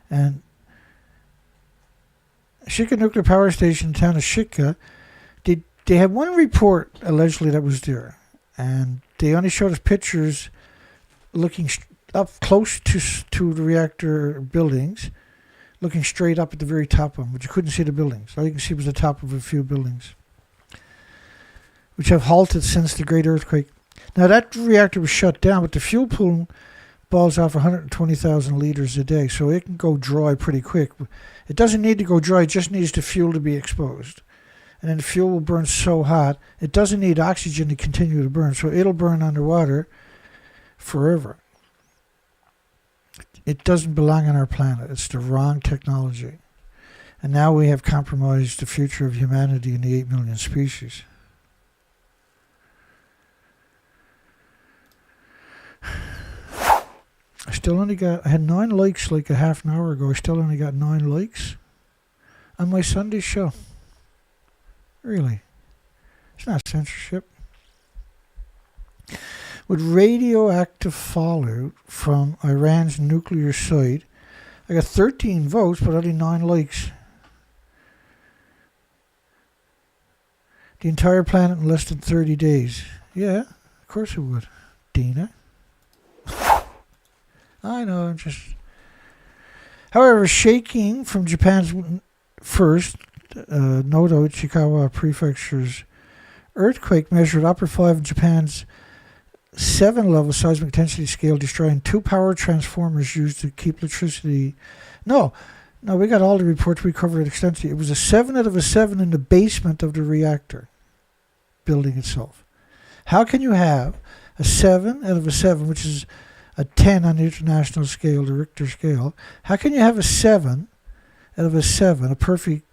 And Shika Nuclear Power Station in the town of Shika, they had one report allegedly that was there, and they only showed us pictures looking up close to the reactor buildings, looking straight up at the very top of them, but you couldn't see the buildings. All you can see was the top of a few buildings, which have halted since the great earthquake. Now that reactor was shut down, but the fuel pool balls off 120,000 liters a day, so it can go dry pretty quick. It doesn't need to go dry, it just needs the fuel to be exposed. And then the fuel will burn so hot, it doesn't need oxygen to continue to burn, so it'll burn underwater forever. It doesn't belong on our planet. It's the wrong technology. And now we have compromised the future of humanity and the 8 million species. still only got, I had 9 likes like a half an hour ago. I still only got 9 likes on my Sunday show. Really? It's not censorship. With radioactive fallout from Iran's nuclear site, I got 13 votes, but only 9 likes. The entire planet in less than 30 days. Yeah, of course it would. Dina. I know, I'm just... However, shaking from Japan's first, Noto Ichikawa Prefecture's earthquake measured upper 5 in Japan's 7-level seismic intensity scale, destroying 2 power transformers used to keep electricity. No, we got all the reports. We covered it extensively. It was a 7 out of a 7 in the basement of the reactor building itself. How can you have a 7 out of a 7, which is a 10 on the international scale, the Richter scale? How can you have a 7 out of a 7, a perfect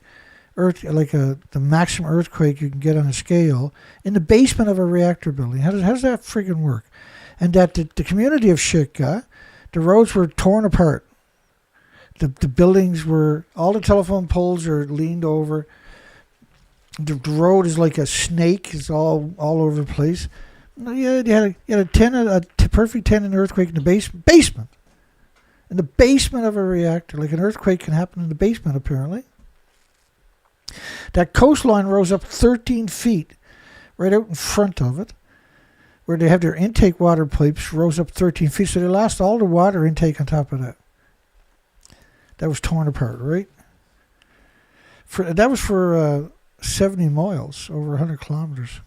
earth, like the maximum earthquake you can get on a scale, in the basement of a reactor building? How does that friggin' work? And that the community of Shika, the roads were torn apart. The buildings were, all the telephone poles are leaned over. The road is like a snake. It's all over the place. Yeah, you had a 10, a perfect 10 in an earthquake in the basement. In the basement of a reactor. Like an earthquake can happen in the basement, apparently. That coastline rose up 13 feet right out in front of it, where they have their intake water pipes, rose up 13 feet. So they lost all the water intake on top of that. That was torn apart, right? That was for 70 miles, over 100 kilometers.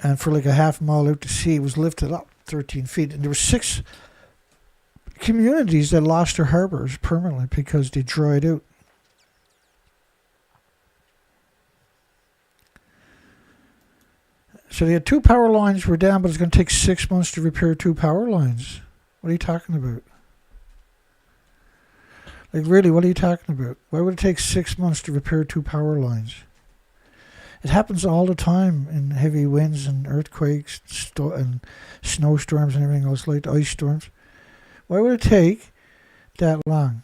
And for like a half mile out to sea, it was lifted up 13 feet. And there were 6 communities that lost their harbors permanently because they dried out. So they had 2 power lines were down, but it's going to take 6 months to repair 2 power lines. What are you talking about? Like, really, what are you talking about? Why would it take 6 months to repair 2 power lines? It happens all the time in heavy winds and earthquakes and snowstorms and everything else, like ice storms. Why would it take that long?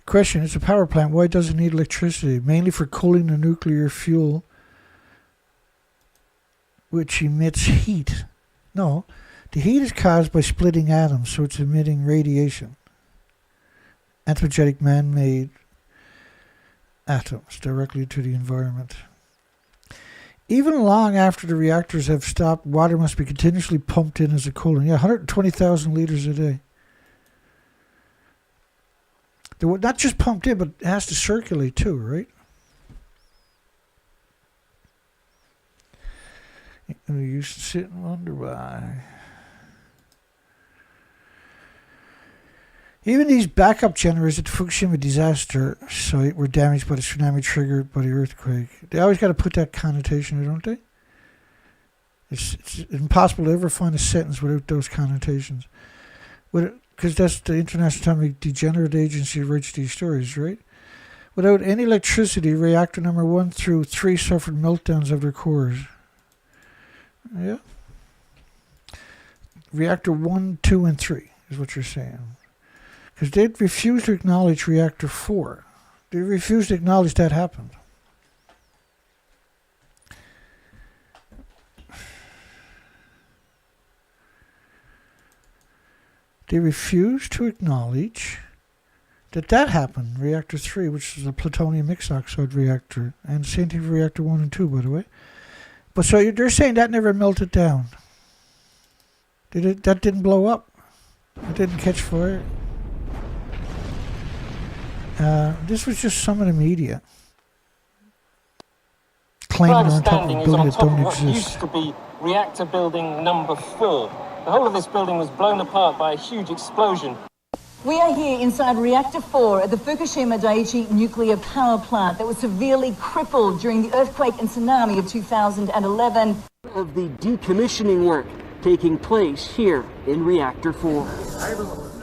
Question, it's a power plant. Why does it need electricity? Mainly for cooling the nuclear fuel, which emits heat. No, the heat is caused by splitting atoms, so it's emitting radiation. Anthropogenic man-made atoms directly to the environment. Even long after the reactors have stopped, water must be continuously pumped in as a coolant. Yeah, 120,000 liters a day. Not just pumped in, but it has to circulate too, right? We used to sit and wonder why. Even these backup generators at the Fukushima disaster site were damaged by the tsunami triggered by the earthquake. They always got to put that connotation there, don't they? It's impossible to ever find a sentence without those connotations. Because that's the International Atomic Degenerate Agency writes these stories, right? Without any electricity, reactor number 1 through 3 suffered meltdowns of their cores. Yeah. Reactor 1, 2, and 3 is what you're saying. Because they refused to acknowledge reactor 4. They refused to acknowledge that happened. They refused to acknowledge that happened, reactor 3, which is a plutonium mixed oxide reactor, and same thing for reactor 1 and 2, by the way. But so they're saying that never melted down. That didn't blow up. It didn't catch fire. This was just some of the media claiming on top of a building that don't exist. What used to be reactor building number 4. The whole of this building was blown apart by a huge explosion. We are here inside Reactor 4 at the Fukushima Daiichi nuclear power plant that was severely crippled during the earthquake and tsunami of 2011. Of the decommissioning work taking place here in Reactor 4.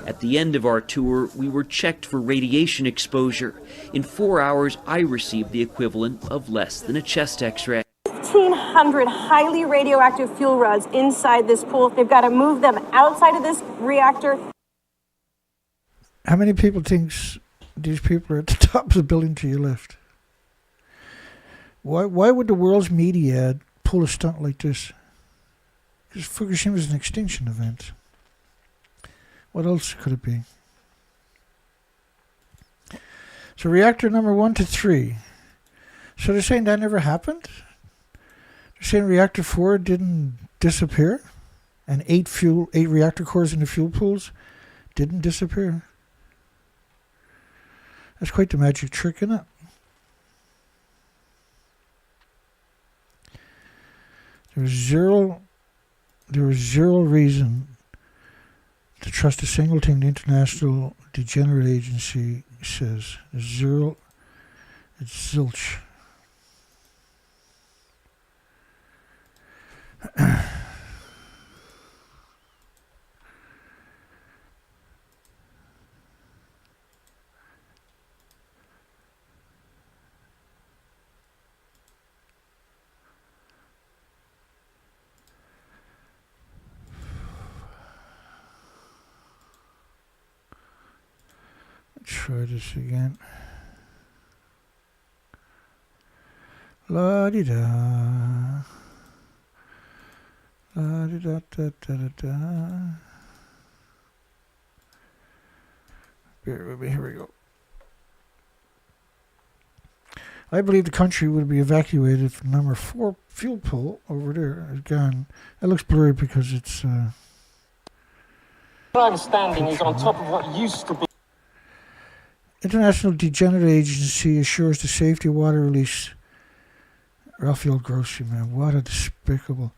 At the end of our tour, we were checked for radiation exposure. In 4 hours, I received the equivalent of less than a chest x-ray. 1,500 highly radioactive fuel rods inside this pool. They've got to move them outside of this reactor. How many people thinks these people are at the top of the building to your left? Why would the world's media pull a stunt like this? Because Fukushima is an extinction event. What else could it be? So reactor number 1 to 3. So they're saying that never happened? They're saying reactor 4 didn't disappear? And 8 reactor cores in the fuel pools didn't disappear? That's quite the magic trick, isn't it? There was zero reason to trust a single thing the International Degenerate Agency says. There's zero. It's zilch. Try this again. La di da. La di da da da da da. Bear with me, here we go. I believe the country would be evacuated from number 4 fuel pool over there. Again, it looks blurry because it's. My understanding is on top of what used to be. International Degenerate Agency assures the safety of water release. Raphael Grossi, man, what a despicable.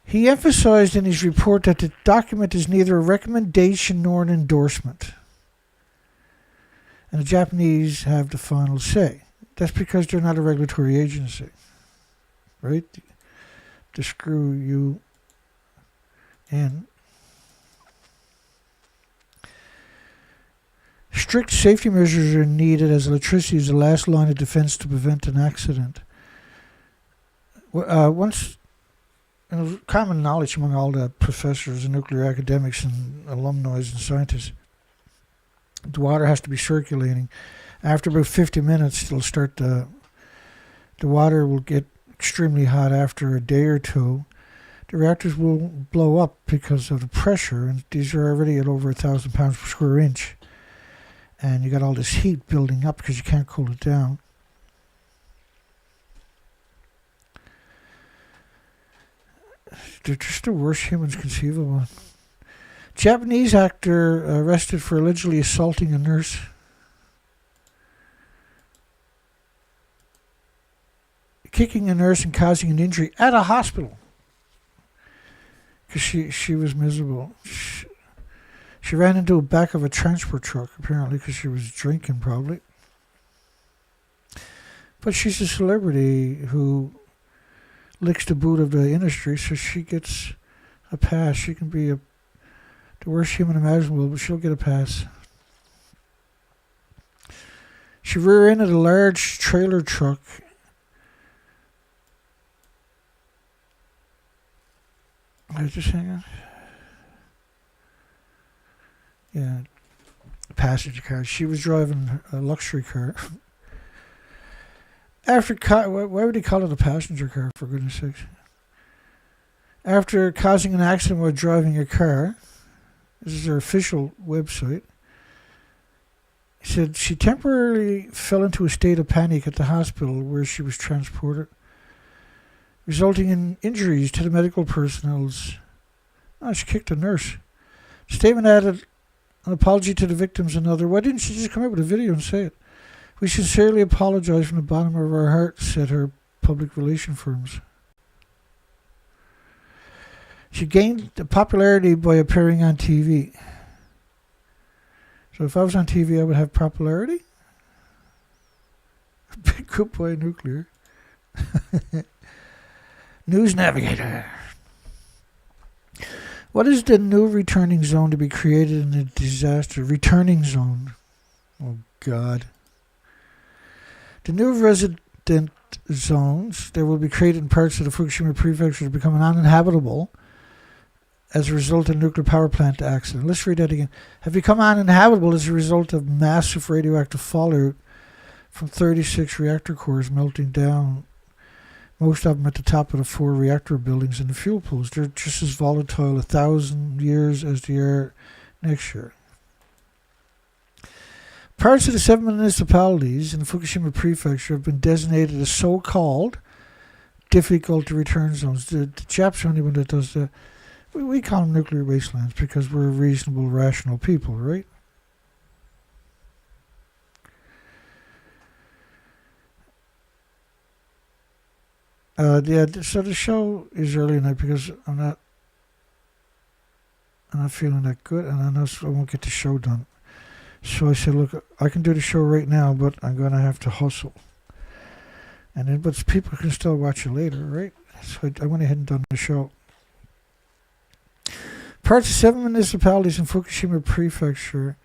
He emphasized in his report that the document is neither a recommendation nor an endorsement. And the Japanese have the final say. That's because they're not a regulatory agency. Right? To screw you in. Strict safety measures are needed as electricity is the last line of defense to prevent an accident. Once, common knowledge among all the professors and nuclear academics and alumni and scientists, the water has to be circulating. After about 50 minutes, it'll start the water will get extremely hot after a day or two. The reactors will blow up because of the pressure, and these are already at over 1,000 pounds per square inch. And you got all this heat building up because you can't cool it down. They're just the worst humans conceivable. Japanese actor arrested for allegedly assaulting a nurse. Kicking a nurse and causing an injury at a hospital. Because she was miserable. She ran into the back of a transport truck, apparently, because she was drinking, probably. But she's a celebrity who licks the boot of the industry, so she gets a pass. She can be the worst human imaginable, but she'll get a pass. She rear-ended a large trailer truck. Just hang on. Yeah, passenger car. She was driving a luxury car. Why would he call it a passenger car, for goodness sakes? After causing an accident while driving a car, this is her official website, he said she temporarily fell into a state of panic at the hospital where she was transported, resulting in injuries to the medical personnel's. Oh, she kicked a nurse. Statement added, an apology to the victims and other. Why didn't she just come out with a video and say it? We sincerely apologize from the bottom of our hearts, said her public relation firms. She gained popularity by appearing on TV. So if I was on TV, I would have popularity? Goodbye, nuclear. News Navigator. What is the new returning zone to be created in a disaster? Returning zone. Oh, God. The new resident zones that will be created in parts of the Fukushima prefecture to become uninhabitable as a result of nuclear power plant accident. Let's read that again. Have become uninhabitable as a result of massive radioactive fallout from 36 reactor cores melting down, most of them at the top of the 4 reactor buildings in the fuel pools. They're just as volatile 1,000 years as they are next year. Parts of the 7 municipalities in the Fukushima prefecture have been designated as so-called difficult to return zones. The Japs are the only one that does that. We call them nuclear wastelands because we're reasonable, rational people, right? Yeah, so the show is early tonight because I'm not feeling that good, and I know I won't get the show done. So I said, look, I can do the show right now, but I'm going to have to hustle. And then, but people can still watch it later, right? So I went ahead and done the show. Parts of 7 municipalities in Fukushima prefecture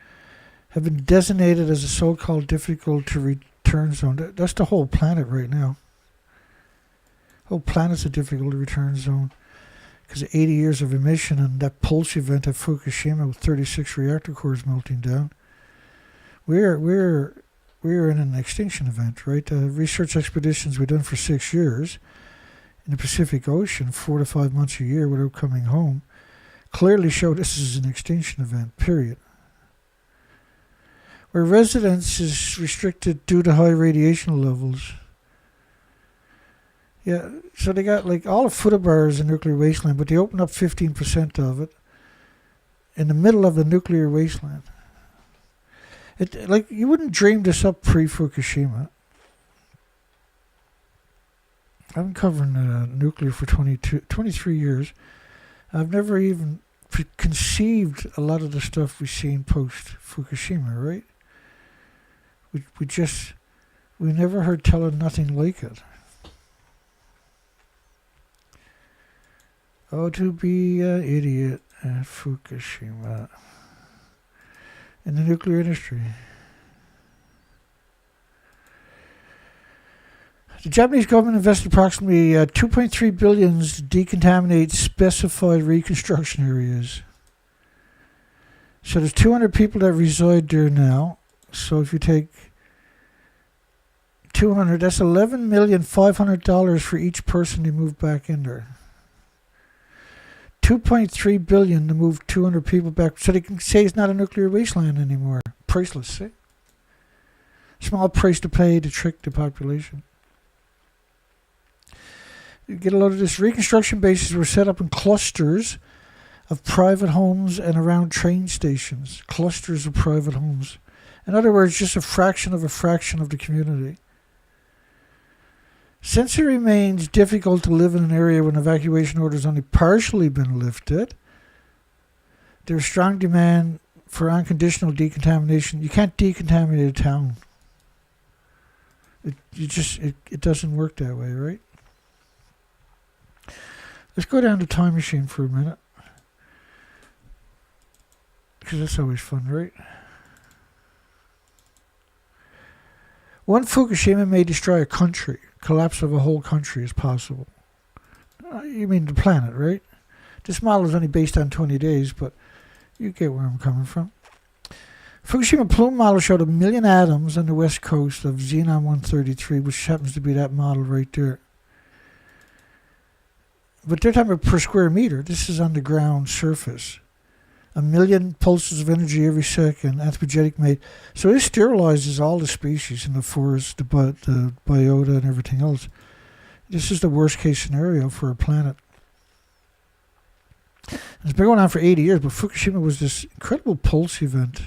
have been designated as a so-called difficult to return zone. That's the whole planet right now. The whole planet's a difficult to return zone because of 80 years of emission and that pulse event at Fukushima with 36 reactor cores melting down. We're in an extinction event, right? Research expeditions we've done for 6 years in the Pacific Ocean, 4 to 5 months a year without coming home, clearly show this is an extinction event, period. Where residence is restricted due to high radiation levels. Yeah, so they got like all of Fukushima is a nuclear wasteland, but they open up 15% of it in the middle of a nuclear wasteland. It, like, you wouldn't dream this up pre-Fukushima. I've been covering nuclear for 23 years. I've never even conceived a lot of the stuff we've seen post-Fukushima, right? We never heard tell of nothing like it. Oh, to be an idiot at Fukushima. In the nuclear industry. The Japanese government invested approximately $2.3 billion to decontaminate specified reconstruction areas. So there's 200 people that reside there now. So if you take 200, that's $11,500,000 for each person to move back in there. $2.3 billion to move 200 people back, so they can say it's not a nuclear wasteland anymore. Priceless, see? Small price to pay to trick the population. You get a load of this. Reconstruction bases were set up in clusters of private homes and around train stations. Clusters of private homes. In other words, just a fraction of the community. Since it remains difficult to live in an area when evacuation orders only partially been lifted, there's strong demand for unconditional decontamination. You can't decontaminate a town. It doesn't work that way, right? Let's go down to Time Machine for a minute. Because that's always fun, right? One Fukushima may destroy a country. Collapse of a whole country is possible. You mean the planet, right? This model is only based on 20 days, but you get where I'm coming from. Fukushima plume model showed 1 million atoms on the west coast of Xenon-133, which happens to be that model right there. But they're talking about per square meter. This is on the ground surface. 1 million pulses of energy every second, anthropogenic made. So it sterilizes all the species in the forest, the biota, and everything else. This is the worst case scenario for a planet. It's been going on for 80 years, but Fukushima was this incredible pulse event.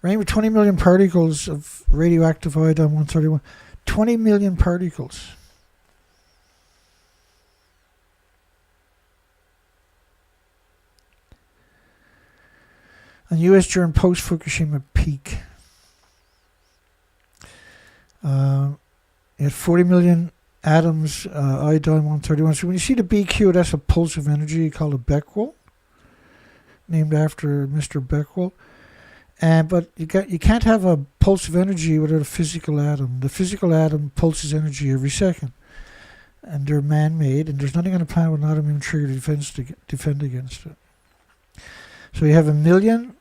Rain with 20 million particles of radioactive iodine-131. 20 million particles. And U.S. during post-Fukushima peak. It had 40 million atoms, iodine-131. So when you see the BQ, that's a pulse of energy called a Becquerel, named after Mr. Becquerel. But you can't have a pulse of energy without a physical atom. The physical atom pulses energy every second. And they're man-made, and there's nothing on the planet with an autoimmune trigger to defend against it. So you have a million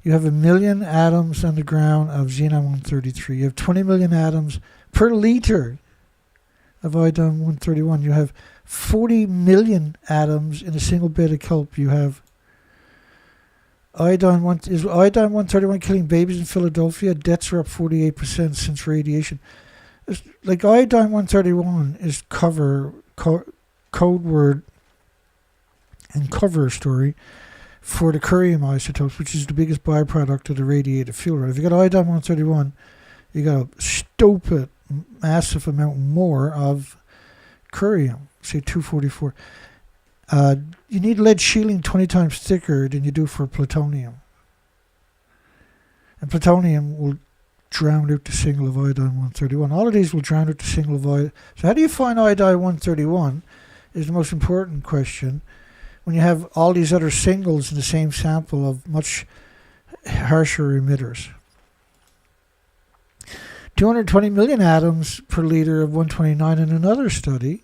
atoms on the ground of xenon-133. You have 20 million atoms per liter of iodine-131. You have 40 million atoms in a single bed of kelp. You have is iodine-131 killing babies in Philadelphia? Deaths are up 48% since radiation. Like iodine-131 is code word and cover story for the curium isotopes, which is the biggest byproduct of the radiated fuel rod. If you got iodine-131, you got a stupid, massive amount more of curium, say 244. You need lead shielding 20 times thicker than you do for plutonium. And plutonium will drown out the signal of iodine-131. All of these will drown out the signal of iodine. So how do you find iodine-131 is the most important question when you have all these other singles in the same sample of much harsher emitters. 220 million atoms per liter of 129 in another study.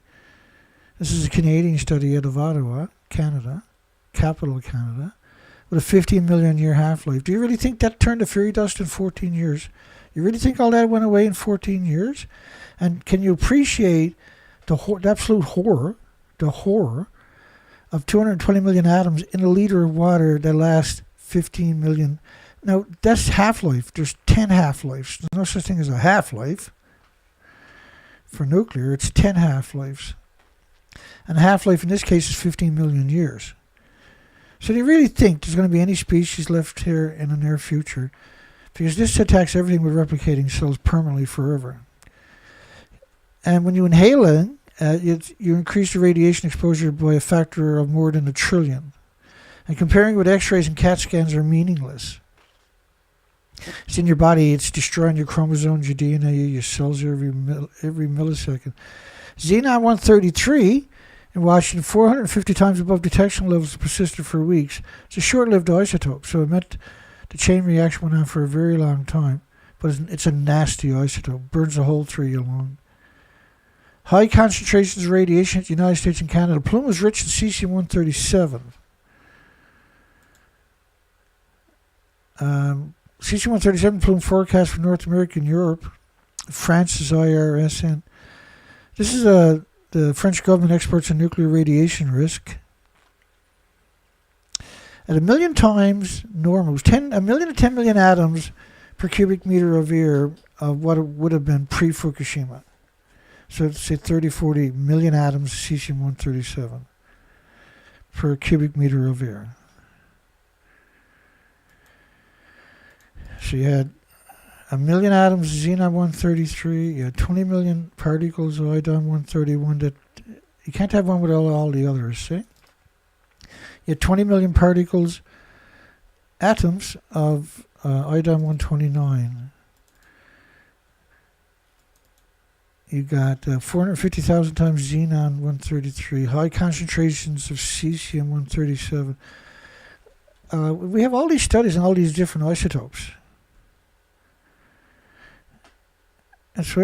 This is a Canadian study out of Ottawa, Canada, capital of Canada, with a 15 million year half-life. Do you really think that turned to fairy dust in 14 years? You really think all that went away in 14 years? And can you appreciate the absolute horror of 220 million atoms in a liter of water that lasts 15 million? Now, that's half-life. There's 10 half-lives. There's no such thing as a half-life. For nuclear, it's 10 half-lives. And a half-life in this case is 15 million years. So do you really think there's going to be any species left here in the near future? Because this attacks everything with replicating cells permanently forever. And when you inhale it, you increase the radiation exposure by a factor of more than 1 trillion. And comparing with X-rays and CAT scans are meaningless. It's in your body. It's destroying your chromosomes, your DNA, your cells every millisecond. Xenon-133 in Washington, 450 times above detection levels, persisted for weeks. It's a short-lived isotope, so it meant the chain reaction went on for a very long time. But it's a nasty isotope. Burns a hole through you along. High concentrations of radiation in the United States and Canada. Plume was rich in cesium-137. Cesium-137 plume forecast for North America and Europe. France's IRSN. This is the French government experts on nuclear radiation risk. At 1 million times normal, it was 1 million to 10 million atoms per cubic meter of air of what it would have been pre-Fukushima. So let's say 30, 40 million atoms of cesium-137 per cubic meter of air. So you had 1 million atoms of xenon-133, you had 20 million particles of iodine-131. That you can't have one without all the others, see? You had 20 million atoms of iodine-129. You got 450,000 times xenon-133, high concentrations of cesium-137. We have all these studies on all these different isotopes. And so,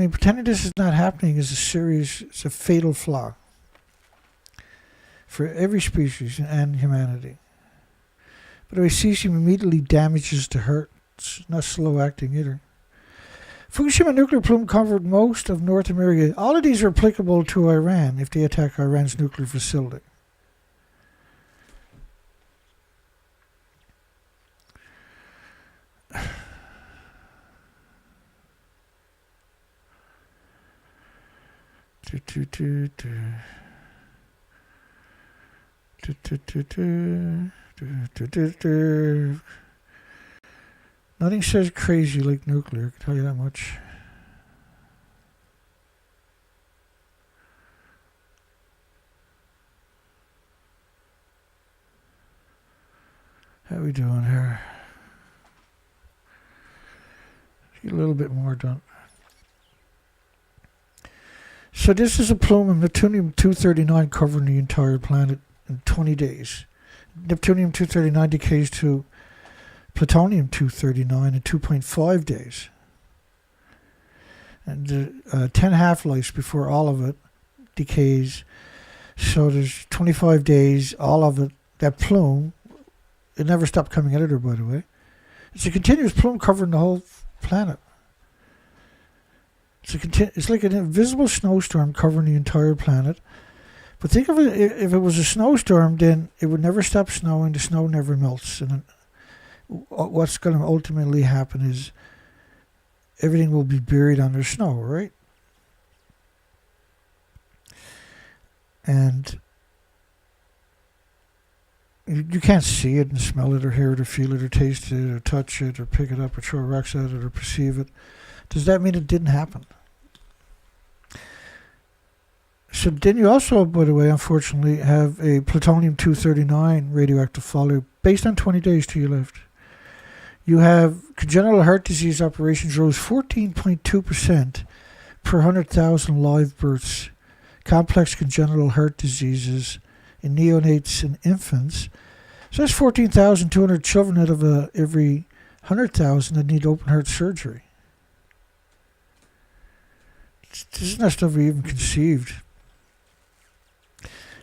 pretending this is not happening is it's a fatal flaw for every species and humanity. By the way, cesium immediately damages the heart. It's not slow acting either. Fukushima nuclear plume covered most of North America. All of these are applicable to Iran if they attack Iran's nuclear facility. Nothing says crazy like nuclear, I can tell you that much. How we doing here? Let's get a little bit more done. So this is a plume of Neptunium-239 covering the entire planet in 20 days. Neptunium-239 decays to Plutonium-239 in 2.5 days. And 10 half-lives before all of it decays. So there's 25 days, all of it, that plume, it never stopped coming out of there, by the way. It's a continuous plume covering the whole planet. It's like an invisible snowstorm covering the entire planet. But think of it, if it was a snowstorm, then it would never stop snowing, the snow never melts. And what's going to ultimately happen is everything will be buried under snow, right? And you can't see it and smell it or hear it or feel it or taste it or touch it or pick it up or throw rocks at it or perceive it. Does that mean it didn't happen? So then you also, by the way, unfortunately, have a plutonium-239 radioactive fallout based on 20 days to your left. You have congenital heart disease operations rose 14.2% per 100,000 live births. Complex congenital heart diseases in neonates and infants. So that's 14,200 children out of every 100,000 that need open heart surgery. This is not stuff we even conceived.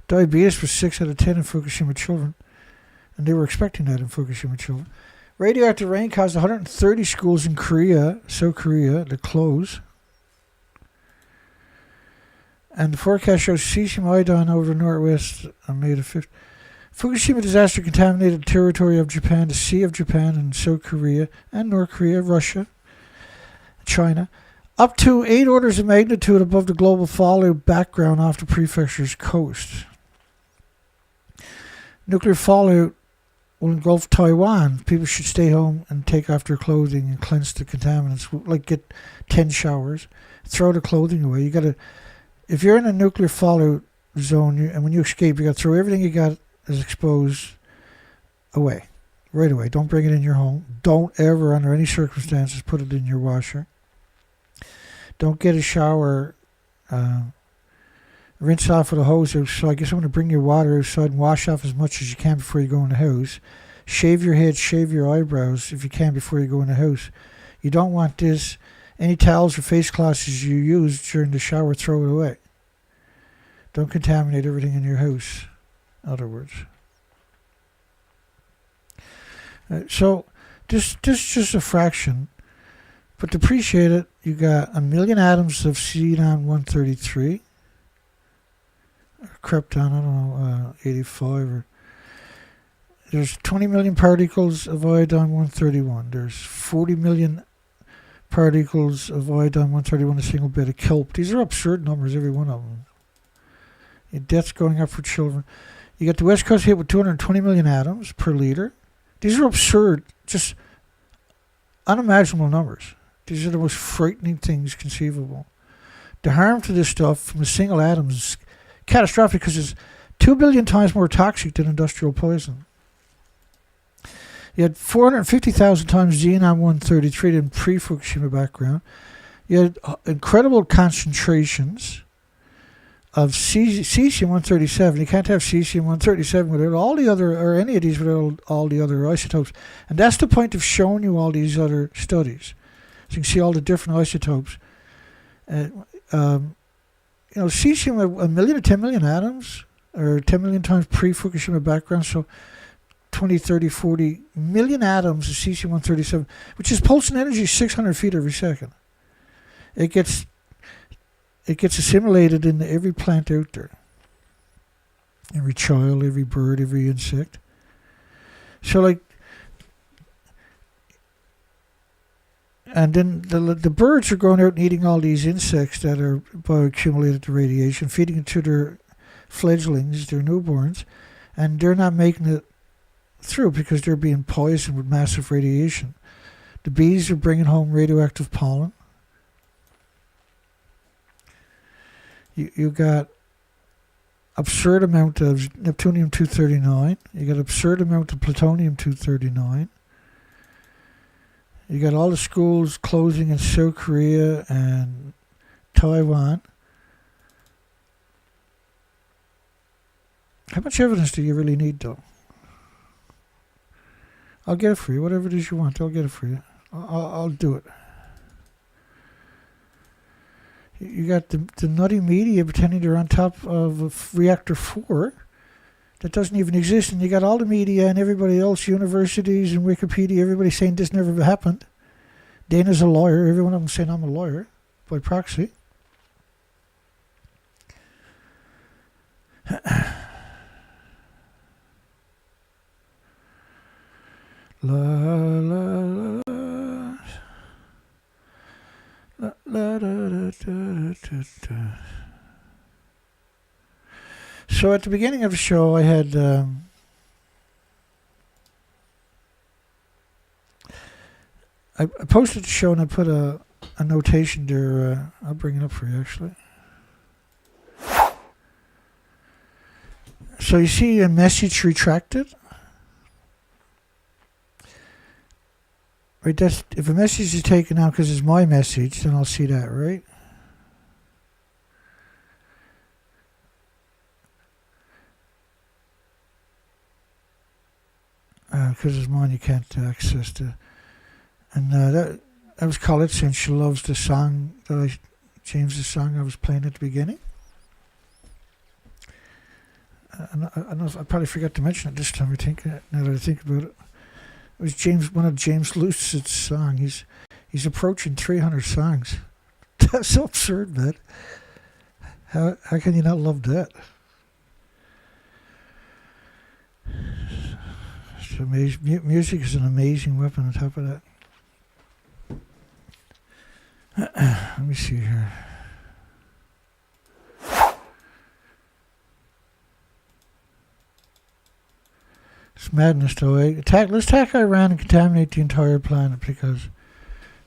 Diabetes was 6 out of 10 in Fukushima children, and they were expecting that in Fukushima children. Radioactive rain caused 130 schools in Korea, South Korea, to close. And the forecast shows cesium iodine over the northwest on May the 5th. Fukushima disaster contaminated the territory of Japan, the Sea of Japan, and South Korea, and North Korea, Russia, China, up to 8 orders of magnitude above the global fallout background off the prefecture's coast. Nuclear fallout will engulf Taiwan. People should stay home and take off their clothing and cleanse the contaminants, like get 10 showers, throw the clothing away. You gotta, if you're in a nuclear fallout zone, and when you escape, you gotta throw everything you got as exposed away, right away. Don't bring it in your home. Don't ever, under any circumstances, put it in your washer. Don't get a shower. Rinse off with a hose outside. Get someone to bring your water outside and wash off as much as you can before you go in the house. Shave your head, shave your eyebrows if you can before you go in the house. You don't want this. Any towels or face cloths you use during the shower, throw it away. Don't contaminate everything in your house, in other words. So this is just a fraction. But to appreciate it, you got 1 million atoms of xenon-133. Krypton, I don't know, 85. Or there's 20 million particles of iodine-131. There's 40 million particles of iodine-131 in a single bit of kelp. These are absurd numbers, every one of them. Your death's going up for children. You got the West Coast hit with 220 million atoms per liter. These are absurd, just unimaginable numbers. These are the most frightening things conceivable. The harm to this stuff from a single atom is catastrophic because it's 2 billion times more toxic than industrial poison. You had 450,000 times xenon-133 in pre-Fukushima background. You had incredible concentrations of cesium-137. You can't have cesium-137 without all the other, or any of these without all the other isotopes. And that's the point of showing you all these other studies. So you can see all the different isotopes. Cesium, 1 million to 10 million atoms, or 10 million times pre-Fukushima background, so 20, 30, 40 million atoms of cesium-137, which is pulsing energy 600 feet every second. It gets assimilated into every plant out there. Every child, every bird, every insect. So and then the birds are going out and eating all these insects that are bioaccumulated to radiation, feeding it to their fledglings, their newborns, and they're not making it through because they're being poisoned with massive radiation. The bees are bringing home radioactive pollen. You got absurd amount of Neptunium-239. You got absurd amount of Plutonium-239. You got all the schools closing in South Korea and Taiwan. How much evidence do you really need, though? I'll get it for you. Whatever it is you want, I'll get it for you. I'll do it. You got the nutty media pretending they're on top of reactor 4 that doesn't even exist, and you got all the media and everybody else, universities and Wikipedia, everybody saying this never happened. Dana's a lawyer. Every one of them saying I'm a lawyer by proxy. La la la la la da, da, da, da. So at the beginning of the show, I had I posted the show and I put a notation there. I'll bring it up for you actually. So you see a message retracted. Right, that's, if a message is taken out because it's my message, then I'll see that, right? Because it's mine, you can't access the... And that was Colette saying she loves the song that James's song I was playing at the beginning. I know I probably forgot to mention it this time. Now that I think about it. It was one of James Lucid's songs. He's approaching 300 songs. That's so absurd, man. How can you not love that? It's amazing. Music is an amazing weapon on top of that. Let me see here. It's madness, though. Let's attack Iran and contaminate the entire planet because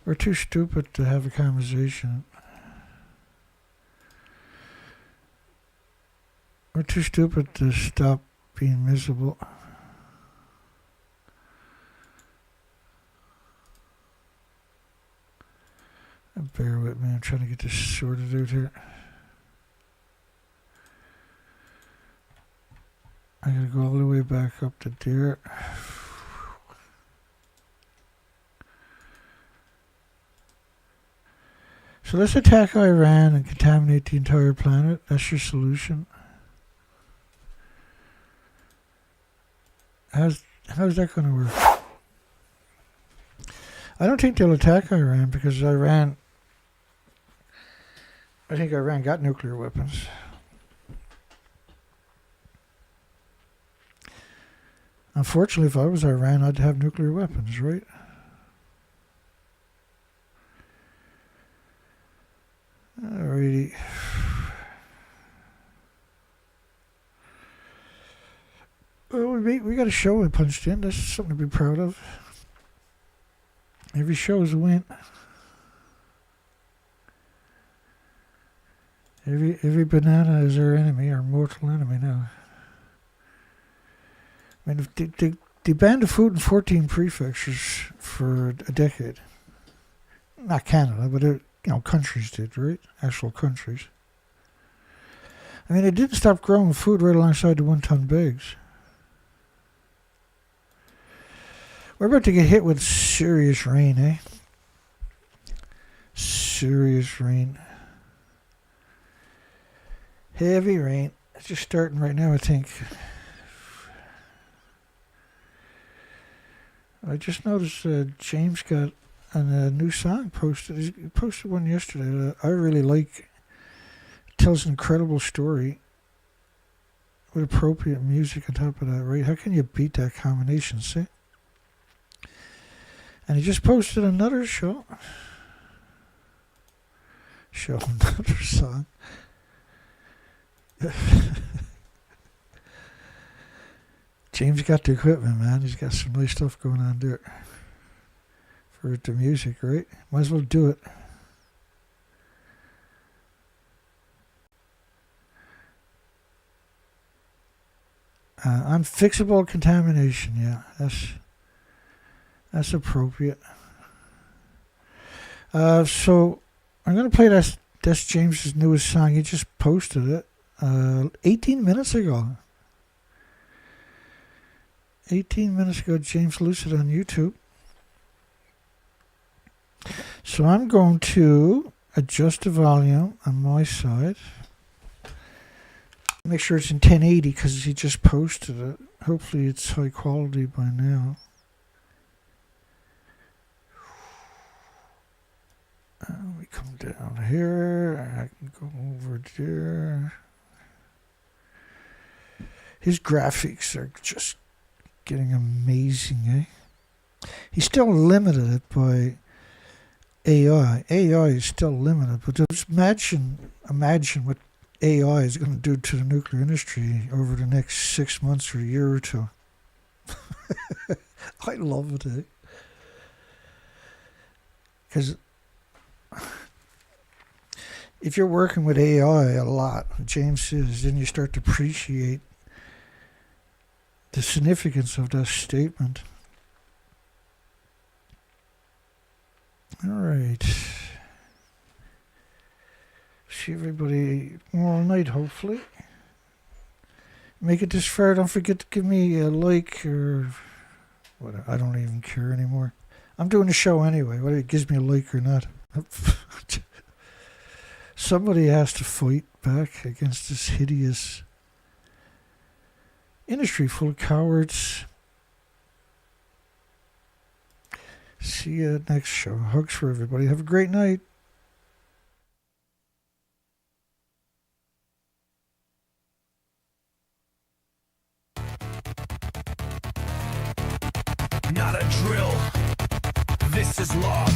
we're too stupid to have a conversation. We're too stupid to stop being miserable. Bear with me. I'm trying to get this sorted out here. I gotta go all the way back up to there. So let's attack Iran and contaminate the entire planet. That's your solution. How's that going to work? I don't think they'll attack Iran because I think Iran got nuclear weapons. Unfortunately, if I was Iran, I'd have nuclear weapons, right? Alrighty. Well, we got a show we punched in. That's something to be proud of. Every show is a win. Every banana is our enemy, our mortal enemy now. I mean, they banned the food in 14 prefectures for a decade. Not Canada, but countries did, right? Actual countries. I mean, they didn't stop growing food right alongside the one-ton bags. We're about to get hit with serious rain, eh? Serious rain. Heavy rain. It's just starting right now, I think. I just noticed James got a new song posted. He posted one yesterday that I really like. It tells an incredible story with appropriate music on top of that, right? How can you beat that combination, see? And he just posted another show. Another song. James got the equipment, man. He's got some nice stuff going on there. For the music, right? Might as well do it. Unfixable contamination, yeah. That's appropriate. So I'm going to play that's James's newest song. He just posted it 18 minutes ago. 18 minutes ago, James Lucid on YouTube. So I'm going to adjust the volume on my side. Make sure it's in 1080 because he just posted it. Hopefully it's high quality by now. We come down here. I can go over there. His graphics are just getting amazing, eh? He's still limited it by AI. AI is still limited, but just imagine what AI is going to do to the nuclear industry over the next 6 months or a year or two. I love it, eh? Because if you're working with AI a lot, James says, then you start to appreciate the significance of that statement. All right. See everybody tomorrow night, hopefully. Make it this far. Don't forget to give me a like or what. I don't even care anymore. I'm doing a show anyway, whether it gives me a like or not. Somebody has to fight back against this hideous industry full of cowards. See you next show. Hugs for everybody. Have a great night. Not a drill. This is logged.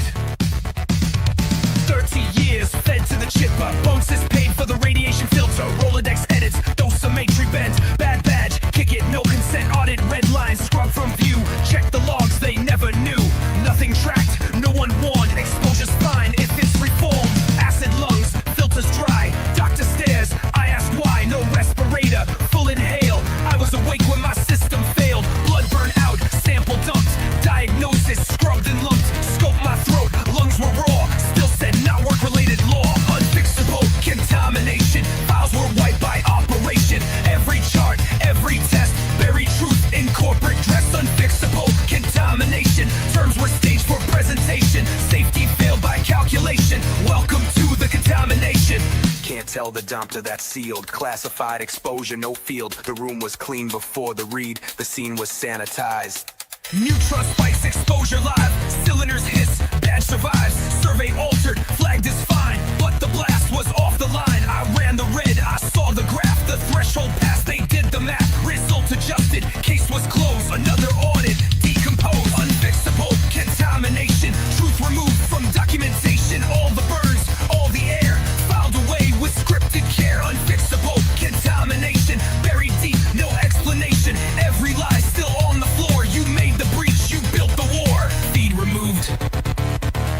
30 years fed to the chipper. Bonuses paid for the radiation filter. Rolodex edits. Dosimetry bent. Bad badge. Kick it. No consent. Audit. Red lines. Scrub from view. Check the logs. They never knew. Nothing tracked. No one warned. Exposure's fine if it's reformed. Acid lungs. Filters dry. Doctor stares. I asked why. No respirator. Full inhale. I was awake when my system failed. Blood burned out. Sample dumped. Diagnosis. Scrubbed and lumped. Scope my throat. Lungs were raw. Still said not work-related law. Unfixable contamination. Files were wiped by operation. Every chart. Every test. Buried truth in corporate dress. Unfixable contamination. Terms were staged for presentation. Safety failed by calculation. Welcome to the contamination. Can't tell the dumpster that's sealed. Classified exposure, no field. The room was clean before the read. The scene was sanitized. Neutron spikes, exposure live. Cylinders hiss, badge survives. Survey altered, flagged as fine. But the blast was off the line. I ran the red, I saw the graph. The threshold passed, they did the math. Result adjusted, case was closed. Another audit, decomposed. Unfixable contamination. Truth removed from documentation. All the burns, all the air. Filed away with scripted care. Unfixable contamination. Buried deep, no explanation. Every lie still on the floor. You made the breach, you built the war. Feed removed.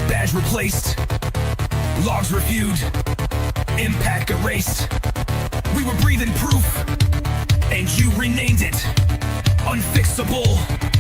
Badge replaced. Logs reviewed. Impact erased. We were breathing proof. And you renamed it Unfixable.